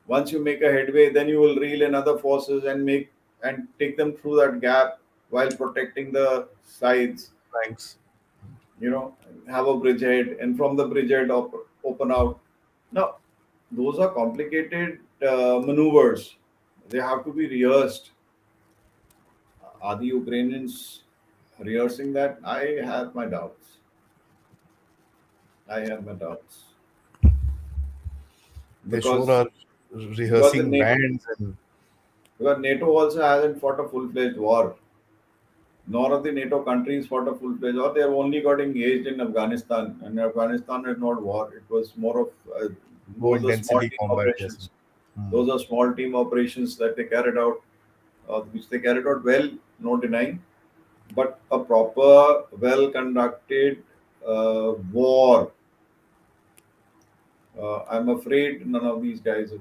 Once you make a headway, then you will reel in other forces and take them through that gap while protecting the sides. Thanks. You know, have a bridgehead, and from the bridgehead open out. Now, those are complicated maneuvers. They have to be rehearsed. Are the Ukrainians rehearsing that? I have my doubts. I have my doubts They sure because are because the rehearsing NATO, bands and because NATO also hasn't fought a full-fledged war. Nor of the NATO countries fought a full-fledged war. They have only got engaged in Afghanistan, and Afghanistan is not war. It was more of low those are small intensity team combat. Yes. operations. Hmm. Those are small team operations that they carried out, which they carried out well, no denying. But a proper, well-conducted war, I'm afraid none of these guys have.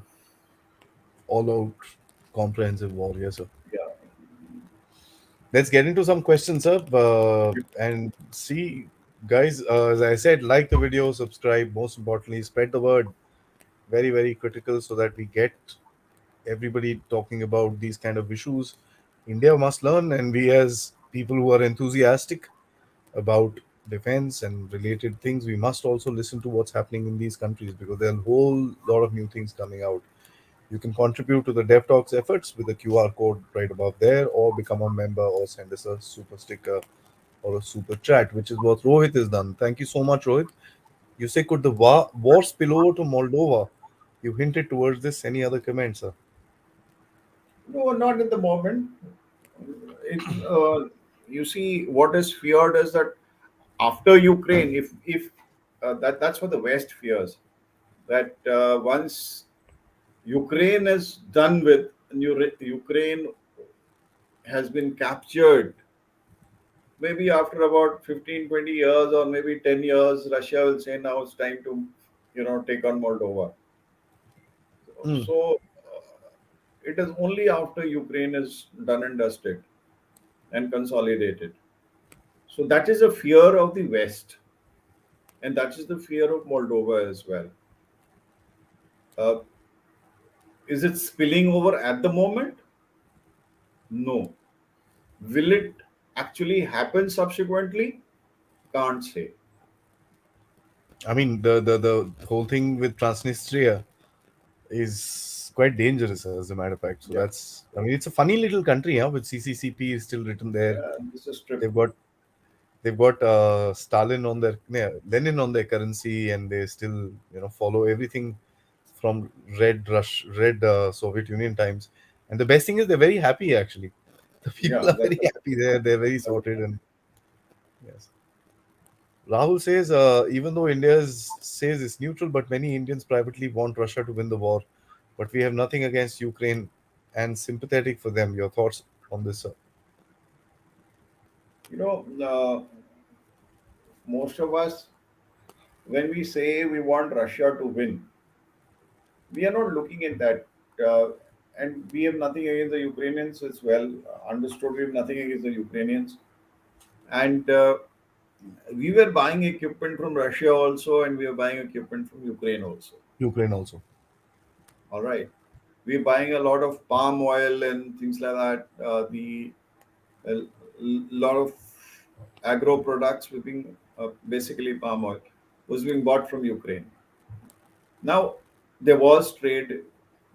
All out comprehensive war. Yes, sir. Yeah. Let's get into some questions, sir. And see, guys, as I said, like the video, subscribe. Most importantly, spread the word. Very, very critical so that we get everybody talking about these kind of issues. India must learn, and we, as people who are enthusiastic about defense and related things, we must also listen to what's happening in these countries because there are a whole lot of new things coming out. You can contribute to the Dev Talks efforts with the QR code right above there, or become a member, or send us a super sticker or a super chat, which is what Rohit has done. Thank you so much, Rohit. You say, could the war spill over to Moldova? You hinted towards this. Any other comments, sir? No, not at the moment. It, you see, what is feared is that after Ukraine, if that's what the West fears, that once Ukraine is done with, and Ukraine has been captured, maybe after about 15, 20 years or maybe 10 years, Russia will say now it's time to, take on Moldova. Hmm. So it is only after Ukraine is done and dusted and consolidated. So that is a fear of the West, and that is the fear of Moldova as well. Uh, is it spilling over at the moment? No. Will it actually happen subsequently? Can't say. I mean, the whole thing with Transnistria is quite dangerous, as a matter of fact. So Yeah. that's, I mean, it's a funny little country, huh? With CCCP is still written there. This is trip. They've got they've got Stalin on their, yeah, Lenin on their currency, and they still follow everything from red Soviet Union times. And the best thing is they're very happy actually. The people Yeah, are that's very the best. happy there. They're very That's sorted the best. and yes. Rahul says, even though says it's neutral, but many Indians privately want Russia to win the war. But we have nothing against Ukraine and sympathetic for them. Your thoughts on this, sir? Most of us, when we say we want Russia to win, we are not looking at that. Uh, and we have nothing against the Ukrainians as well. Understood, we have nothing against the Ukrainians. And We were buying equipment from Russia also, and we were buying equipment from Ukraine also. Ukraine also. All right, we're buying a lot of palm oil and things like that. The a lot of agro products were being basically palm oil was being bought from Ukraine. Now there was trade,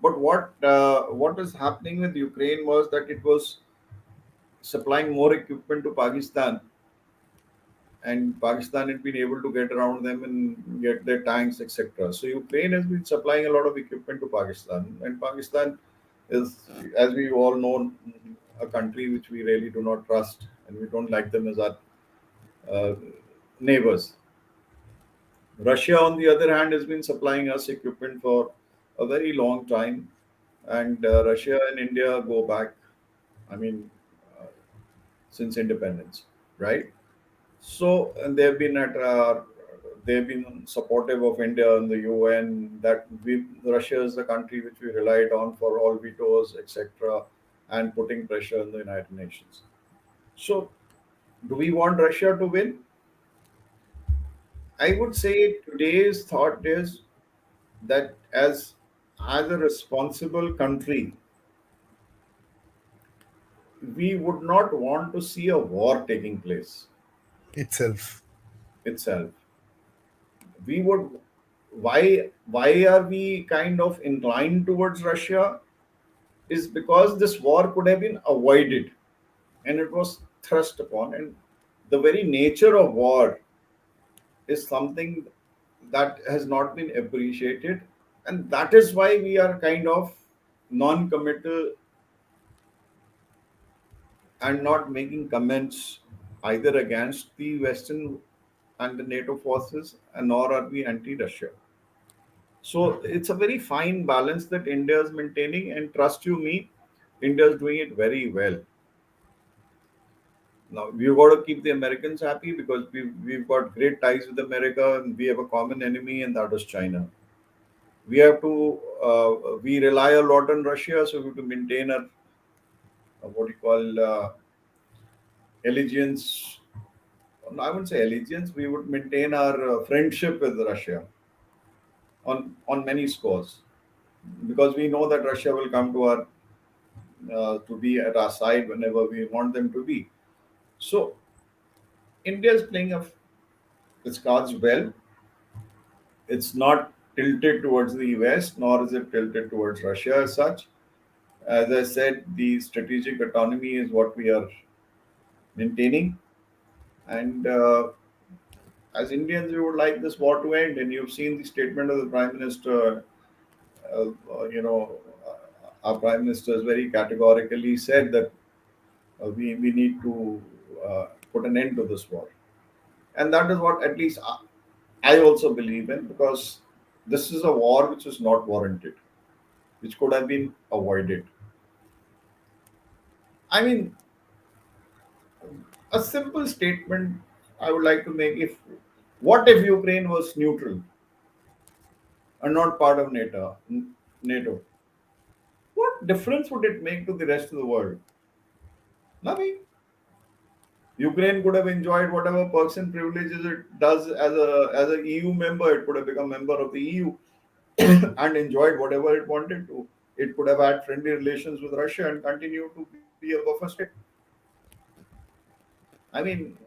but what was happening with Ukraine was that it was supplying more equipment to Pakistan, and Pakistan had been able to get around them and get their tanks, etc. So Ukraine has been supplying a lot of equipment to Pakistan, and Pakistan is, as we all know, a country which we really do not trust, and we don't like them as our uh, neighbors. Russia, on the other hand, has been supplying us equipment for a very long time, and Russia and India go back. I mean, uh, since independence, right? So, and they've been supportive of India in the UN. That Russia is the country which we relied on for all vetoes, etc., and putting pressure on the United Nations. So, do we want Russia to win? I would say today's thought is that as a responsible country, we would not want to see a war taking place Itself. itself. We would why are we kind of inclined towards Russia is because this war could have been avoided, and it was thrust upon, and the very nature of war is something that has not been appreciated, and that is why we are kind of non-committal and not making comments either against the Western and the NATO forces, and nor are we anti-Russia. So it's a very fine balance that India is maintaining, and trust you me, India is doing it very well. Now we've got to keep the Americans happy because we've got great ties with America, and we have a common enemy, and that is China. We have to we rely a lot on Russia, so we have to maintain our what do you call allegiance. I wouldn't say allegiance. We would maintain our friendship with Russia on many scores because we know that Russia will come to be at our side whenever we want them to be. So India is playing its cards well. It's not tilted towards the US, nor is it tilted towards Russia as such. As I said, the strategic autonomy is what we are maintaining, and as Indians, we would like this war to end. And you've seen the statement of the Prime Minister. Uh, you know, our Prime Minister has very categorically said that we need to put an end to this war. And that is what at least I also believe in because this is a war which is not warranted, which could have been avoided. I mean, a simple statement I would like to make: if what if Ukraine was neutral and not part of NATO? What difference would it make to the rest of the world? Nothing. Ukraine could have enjoyed whatever perks and privileges it does as a EU member. It could have become member of the EU and enjoyed whatever it wanted to. It could have had friendly relations with Russia and continue to be a buffer state. I mean,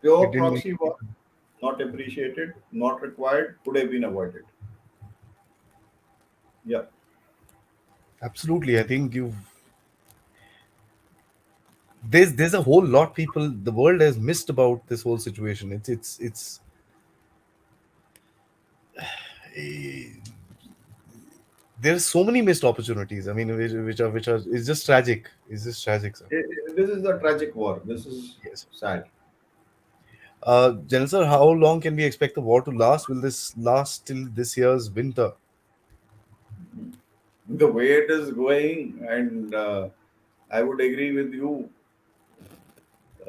pure It didn't make proxy war, not appreciated, not required, could have been avoided. Yeah. absolutely. I think there's a whole lot people the world has missed about this whole situation. It's eh, there's so many missed opportunities. I mean, which are it's just tragic. It's just tragic, sir. This is a tragic war. This is Yes. sad. General sir, how long can we expect the war to last? Will this last till this year's winter? The way it is going, and I would agree with you.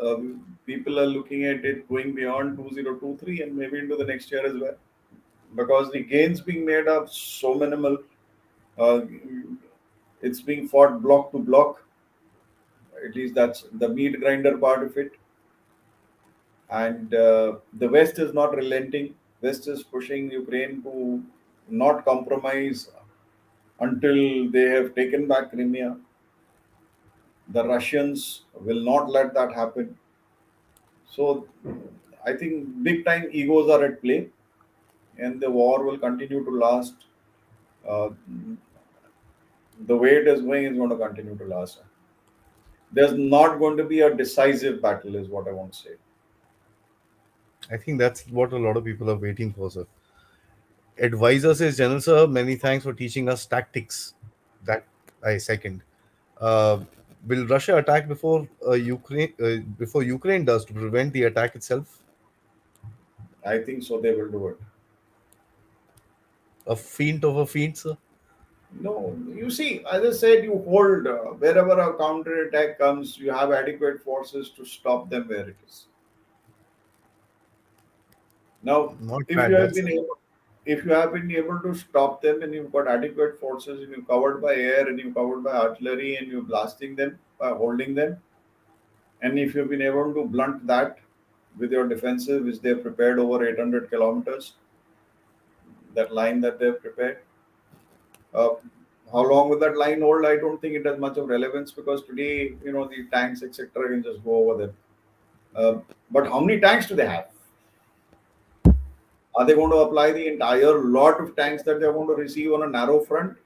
Uh, People are looking at it going beyond 2023 and maybe into the next year as well because the gains being made are so minimal. Uh, it's being fought block to block. At least that's the meat grinder part of it. and the West is not relenting. West is pushing Ukraine to not compromise until they have taken back Crimea. The Russians will not let that happen. So I think big time egos are at play, and the war will continue to last. Uh, the way it is going is going to continue to last. There's not going to be a decisive battle, is what I want to say. I think that's what a lot of people are waiting for, sir. Advisor says, General Sir, many thanks for teaching us tactics. That I second. Uh, will Russia attack before Ukraine does to prevent the attack itself? I think so. They will do it. A feint of a feint, sir. No, you see, as I said, you hold wherever a counter attack comes, you have adequate forces to stop them where it is. Now, Not if you bad. have That's been able, if you have been able to stop them and you've got adequate forces and you're covered by air and you're covered by artillery and you're blasting them by holding them, and if you've been able to blunt that with your defensive, which they've prepared over 800 kilometers, that line that they've prepared, uh, how long will that line hold? I don't think it has much of relevance because today, the tanks, etc., can just go over there. But how many tanks do they have? Are they going to apply the entire lot of tanks that they're going to receive on a narrow front?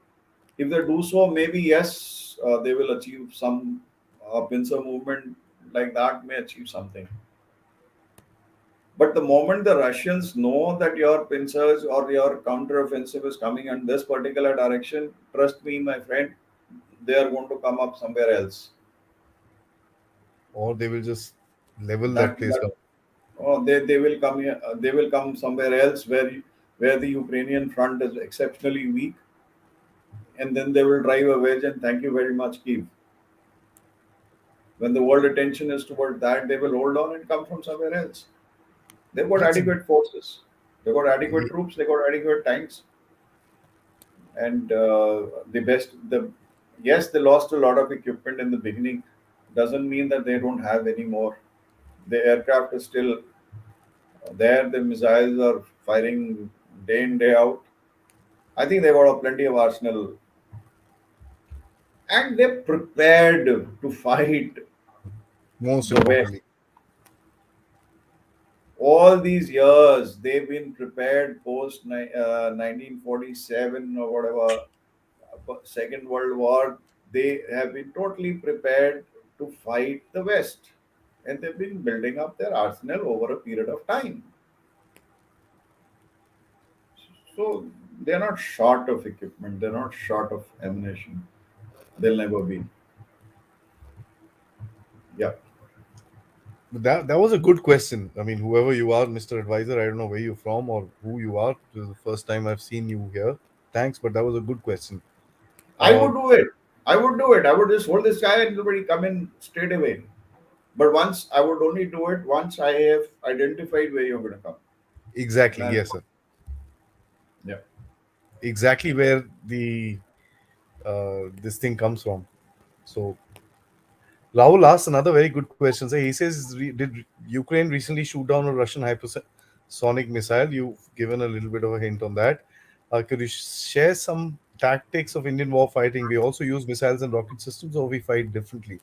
If they do so, maybe yes, they will achieve some pincer movement like that, may achieve something. But the moment the Russians know that your pincers or your counter-offensive is coming in this particular direction, trust me, my friend, they are going to come up somewhere else. or they will just level that That place that down. they will come here, they will come somewhere else where the Ukrainian front is exceptionally weak, and then they will drive a wedge and thank you very much, Kiev. When the world attention is toward that, they will hold on and come from somewhere else. They've got That's a, adequate forces, they've got adequate ye- troops, they've got adequate tanks, and the best. The Yes, they lost a lot of equipment in the beginning. Doesn't mean that they don't have any more. The aircraft is still there. The missiles are firing day in day out. I think they got a plenty of arsenal, and they're prepared to fight most the West. importantly. All these years, they've been prepared post 1947 or whatever, Second World War. They have been totally prepared to fight the West, and they've been building up their arsenal over a period of time. So they're not short of equipment. They're not short of ammunition. They'll never be. Yeah. But that was a good question. I mean, whoever you are, Mr. Advisor, I don't know where you're from or who you are. This is the first time I've seen you here. Thanks, but that was a good question. I Uh, would do it. I would do it. I would just hold this guy and everybody come in straight away. But once I would only do it once I have identified where you're going to come. exactly, Then, yes, sir. yeah. Exactly where the this thing comes from. So Rahul asks another very good question. So he says, "Did Ukraine recently shoot down a Russian hypersonic missile?" You've given a little bit of a hint on that. Could you share some tactics of Indian war fighting? We also use missiles and rocket systems, or we fight differently?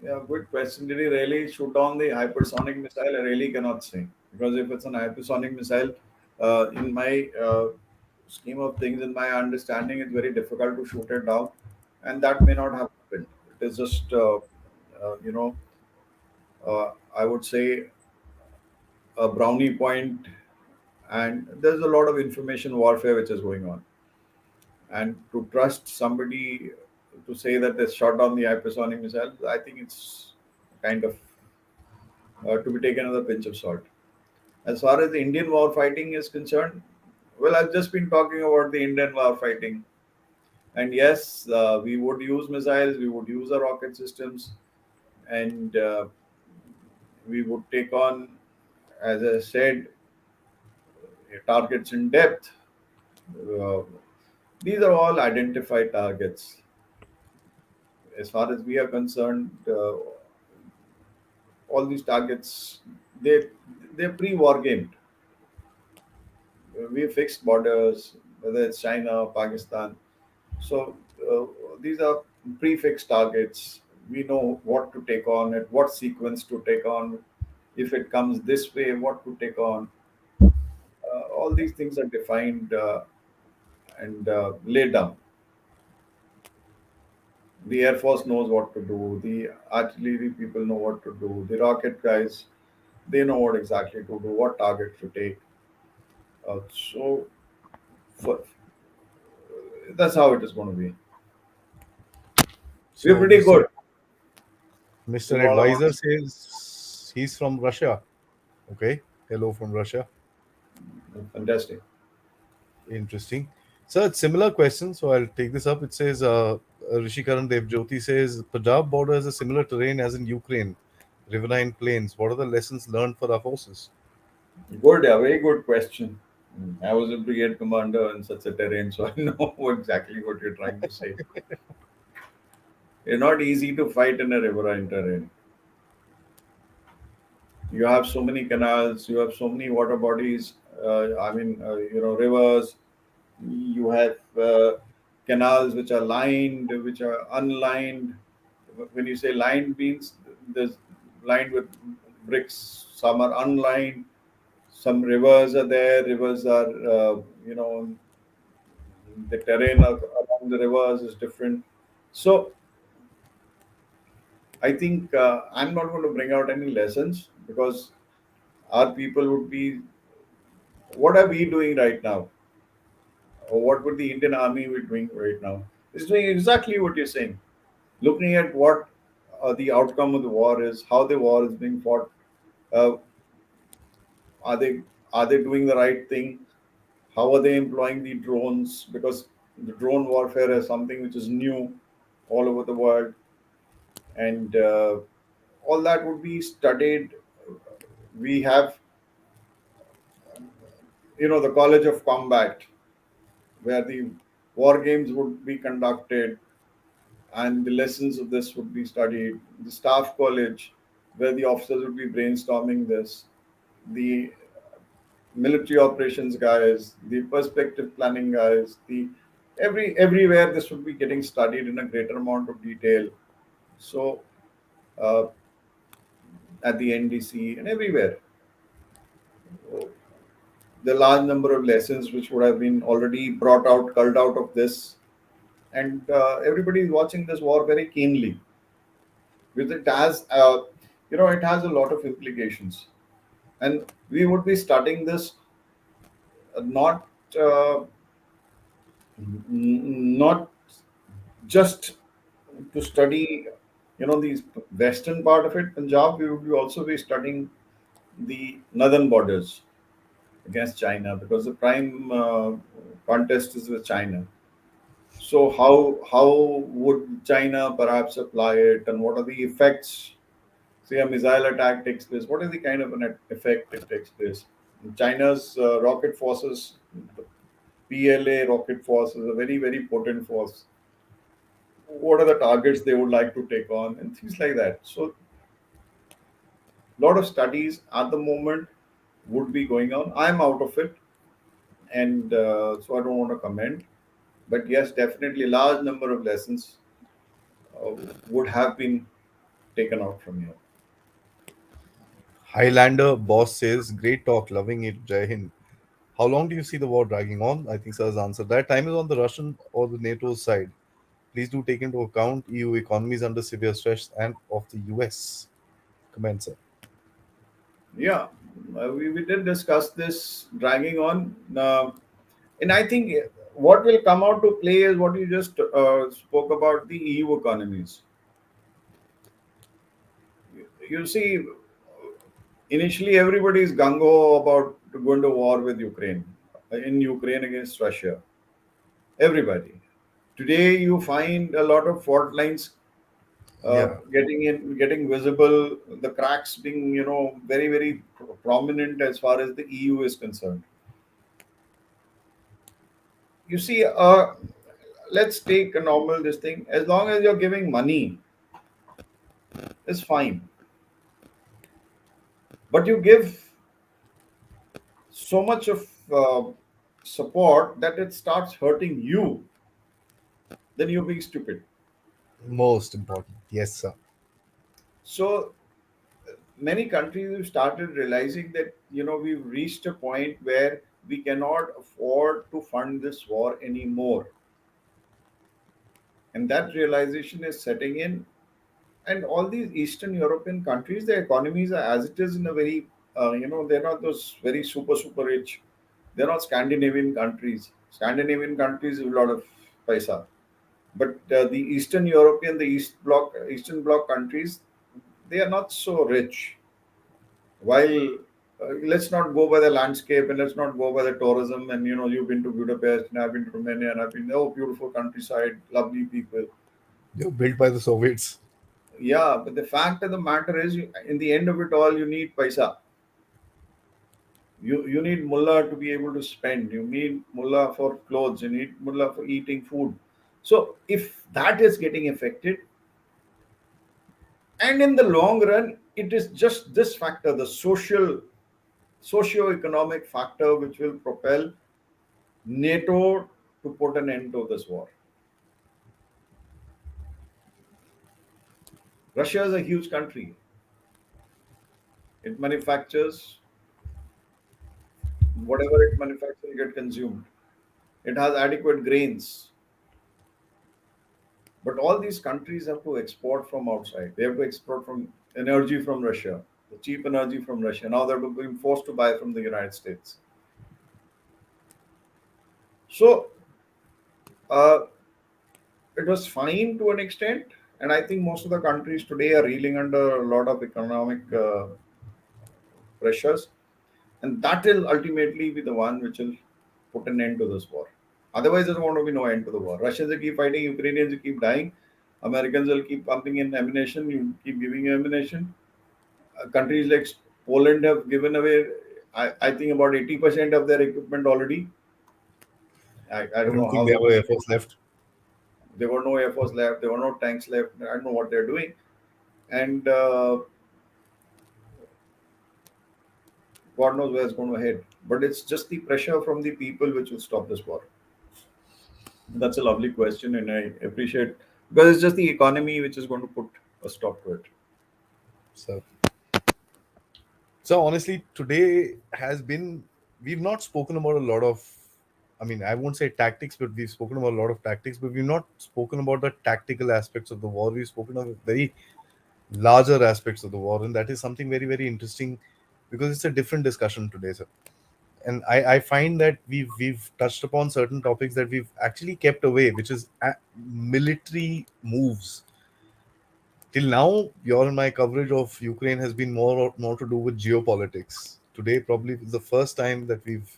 Yeah, good question. Did he really shoot down the hypersonic missile? I really cannot say. Because if it's an hypersonic missile, in my scheme of things, in my understanding, it's very difficult to shoot it down. And that may not have happened. It is just, uh, you know, I would say a brownie point, and there's a lot of information warfare which is going on. And to trust somebody to say that they shot down the hypersonic missile, I think it's kind of to be taken as a pinch of salt. As far as the Indian war fighting is concerned, well, I've just been talking about the Indian war fighting. And yes, we would use missiles, we would use our rocket systems, and we would take on, as I said, targets in depth. Uh, these are all identified targets. As far as we are concerned, all these targets, they they're pre-war gamed. We fixed borders, whether it's China, Pakistan. So uh, these are prefixed targets. We know what to take on, at what sequence to take on. If it comes this way, what to take on. All these things are defined and laid down. The Air Force knows what to do. The artillery people know what to do. The rocket guys, they know what exactly to do, what target to take. So for, that's how it is going to be. We're So pretty Mr. good Mr. in all Advisor honesty. says he's from Russia. Okay. Hello from Russia. Fantastic. Interesting. So it's similar question. So I'll take this up. It says Rishikaran Dev Jyoti says Punjab border has a similar terrain as in Ukraine, riverine plains. What are the lessons learned for our forces? Good, a very good question. I was a brigade commander in such a terrain, so I know exactly what you're trying to say. It's not easy to fight in a riverine terrain. You have so many canals, you have so many water bodies. Rivers. You have canals which are lined, which are unlined. When you say lined means there's lined with bricks. Some are unlined. Some rivers are there. Rivers are, the terrain along the rivers is different. So I think I'm not going to bring out any lessons because our people would be, what are we doing right now? Or what would the Indian army be doing right now? It's doing exactly what you're saying. Looking at what the outcome of the war is, how the war is being fought. Uh, are they are they doing the right thing? How are they employing the drones? Because the drone warfare is something which is new all over the world, and all that would be studied. We have, the College of Combat, where the war games would be conducted, and the lessons of this would be studied. The Staff College, where the officers would be brainstorming this. The military operations guys, the perspective planning guys, the everywhere this would be getting studied in a greater amount of detail. So uh, at the NDC and everywhere, the large number of lessons which would have been already brought out, culled out of this, and everybody is watching this war very keenly because it has, it has a lot of implications, and we would be studying this not. Uh, Not just to study, the western part of it, Punjab. We would be also be studying the northern borders against China because the prime contest is with China. So how would China perhaps apply it, and what are the effects? Say a missile attack takes place. What is the kind of an effect it takes place? China's rocket forces, the PLA rocket force, is a very potent force. What are the targets they would like to take on and things like that. So a lot of studies at the moment would be going on. I'm out of it, and so I don't want to comment. But yes, definitely a large number of lessons uh, would have been taken out from here. Highlander boss says, great talk, loving it, Jai Hind. How long do you see the war dragging on? I think Sir has answered that. Time is on the Russian or the NATO side. Please do take into account EU economy is under severe stress and of the US. Comment, sir. Yeah, we did discuss this dragging on, and I think what will come out to play is what you just spoke about, the EU economies. You see, initially everybody is gung ho about going to war with Ukraine, in Ukraine against Russia. Everybody. Today you find a lot of fault lines Yeah. getting visible, the cracks being, very prominent as far as the EU is concerned. You see, let's take a normal this thing. As long as you're giving money, it's fine. but you give so much of support that it starts hurting you, then you're being stupid. Most important. Yes, sir. So many countries have started realizing that we've reached a point where we cannot afford to fund this war anymore, and that realization is setting in. And all these Eastern European countries, their economies are as it is in a very, they're not those very super rich. They're not Scandinavian countries. Scandinavian countries have a lot of paisa, but the Eastern European, the Eastern Bloc countries, they are not so rich. While let's not go by the landscape and let's not go by the tourism. And you've been to Budapest and I've been to Romania and I've been, oh, beautiful countryside, lovely people. They're built by the Soviets. Yeah, but the fact of the matter is, in the end of it all, you need paisa. You need mullah to be able to spend. You need mullah for clothes. You need mullah for eating food. So if that is getting affected, and in the long run, it is just this factor, the socio-economic factor, which will propel NATO to put an end to this war. Russia is a huge country. It manufactures whatever it manufactures get consumed. It has adequate grains. But all these countries have to export from outside. They have to export from energy from Russia, the cheap energy from Russia. Now they're being forced to buy from the United States. So uh, it was fine to an extent. And I think most of the countries today are reeling under a lot of economic pressures. And that will ultimately be the one which will put an end to this war. Otherwise, there's going to be no end to the war. Russians will keep fighting, Ukrainians will keep dying, Americans will keep pumping in ammunition, you keep giving ammunition. Countries like Poland have given away, I think, about 80% of their equipment already. I I don't don't know think how they they're have a going Air to do. Force left. There were no air force left, there were no tanks left. I don't know what they're doing. And God knows where it's going to head. But it's just the pressure from the people which will stop this war. That's a lovely question, and I appreciate, because it's just the economy which is going to put a stop to it. So, so honestly, today has been, we've not spoken about a lot of, I mean, I won't say tactics, but we've spoken about a lot of tactics, but we've not spoken about the tactical aspects of the war. We've spoken of very larger aspects of the war, and that is something very, very interesting because it's a different discussion today, sir. And I find that we've touched upon certain topics that we've actually kept away, which is military moves. Till now, your and my coverage of Ukraine has been more to do with geopolitics. Today, probably is the first time that we've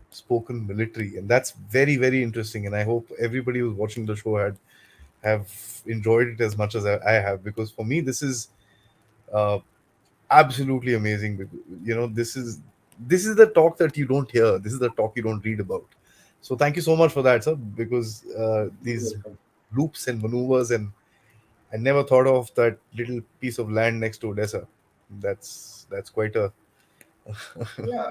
spoken military, and that's very, very interesting. And I hope everybody who's watching the show have enjoyed it as much as I have, because for me, this is uh, absolutely amazing. This is the talk that you don't hear. This is the talk you don't read about. So thank you so much for that, sir, because You're these welcome. loops and maneuvers, and I never thought of that little piece of land next to Odessa. That's quite a Yeah,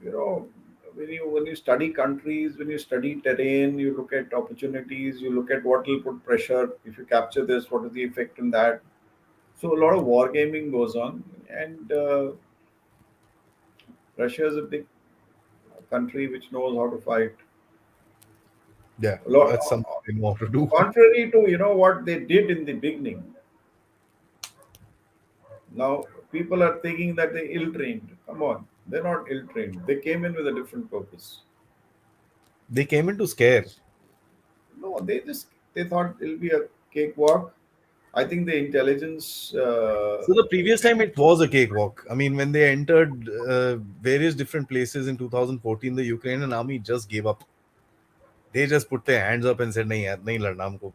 you know, when you study countries, when you study terrain, you look at opportunities, you look at what will put pressure. If you capture this, what is the effect in that? So a lot of wargaming goes on, and Russia is a big country which knows how to fight. yeah. A lot, That's something they know how to do. contrary to what they did in the beginning. Now people are thinking that they're ill-trained. Come on, they're not ill-trained. They came in with a different purpose. They came in to scare. No, they thought it'll be a cakewalk. I think the intelligence. So the previous time it was a cakewalk. I mean, when they entered various different places in 2014, the Ukrainian army just gave up. They just put their hands up and said, "नहीं यार, नहीं लड़ना हमको.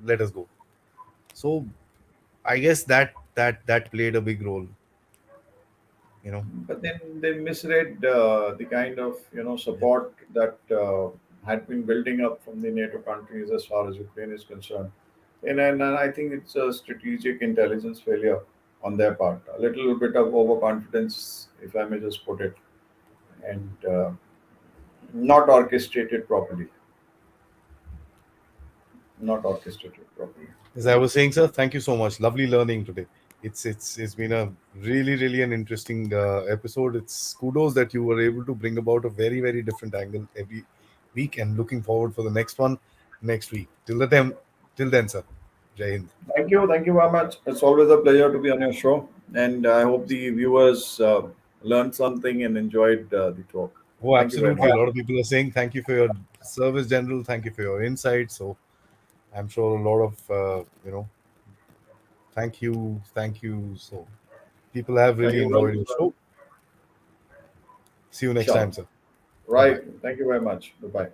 Let us go." So I guess that played a big role. You know. But then they misread the kind of support that had been building up from the NATO countries as far as Ukraine is concerned, and I think it's a strategic intelligence failure. on their part. A little bit of overconfidence, if I may just put it, and not orchestrated properly. Not orchestrated properly. As I was saying, sir, thank you so much. Lovely learning today. It's been a really an interesting episode. It's kudos that you were able to bring about a very different angle every week, and looking forward for the next one next week. Till then, sir. Jai Hind. Thank you very much. It's always a pleasure to be on your show, and I hope the viewers learned something and enjoyed the talk. Oh, Thank you very absolutely. A much. lot of people are saying thank you for your service, General. Thank you for your insight. So I'm sure a lot of thank you. So people have Thank really you. Well, enjoyed your show. See you next sure. time, sir. Bye Right. bye. Thank you very much. Bye bye.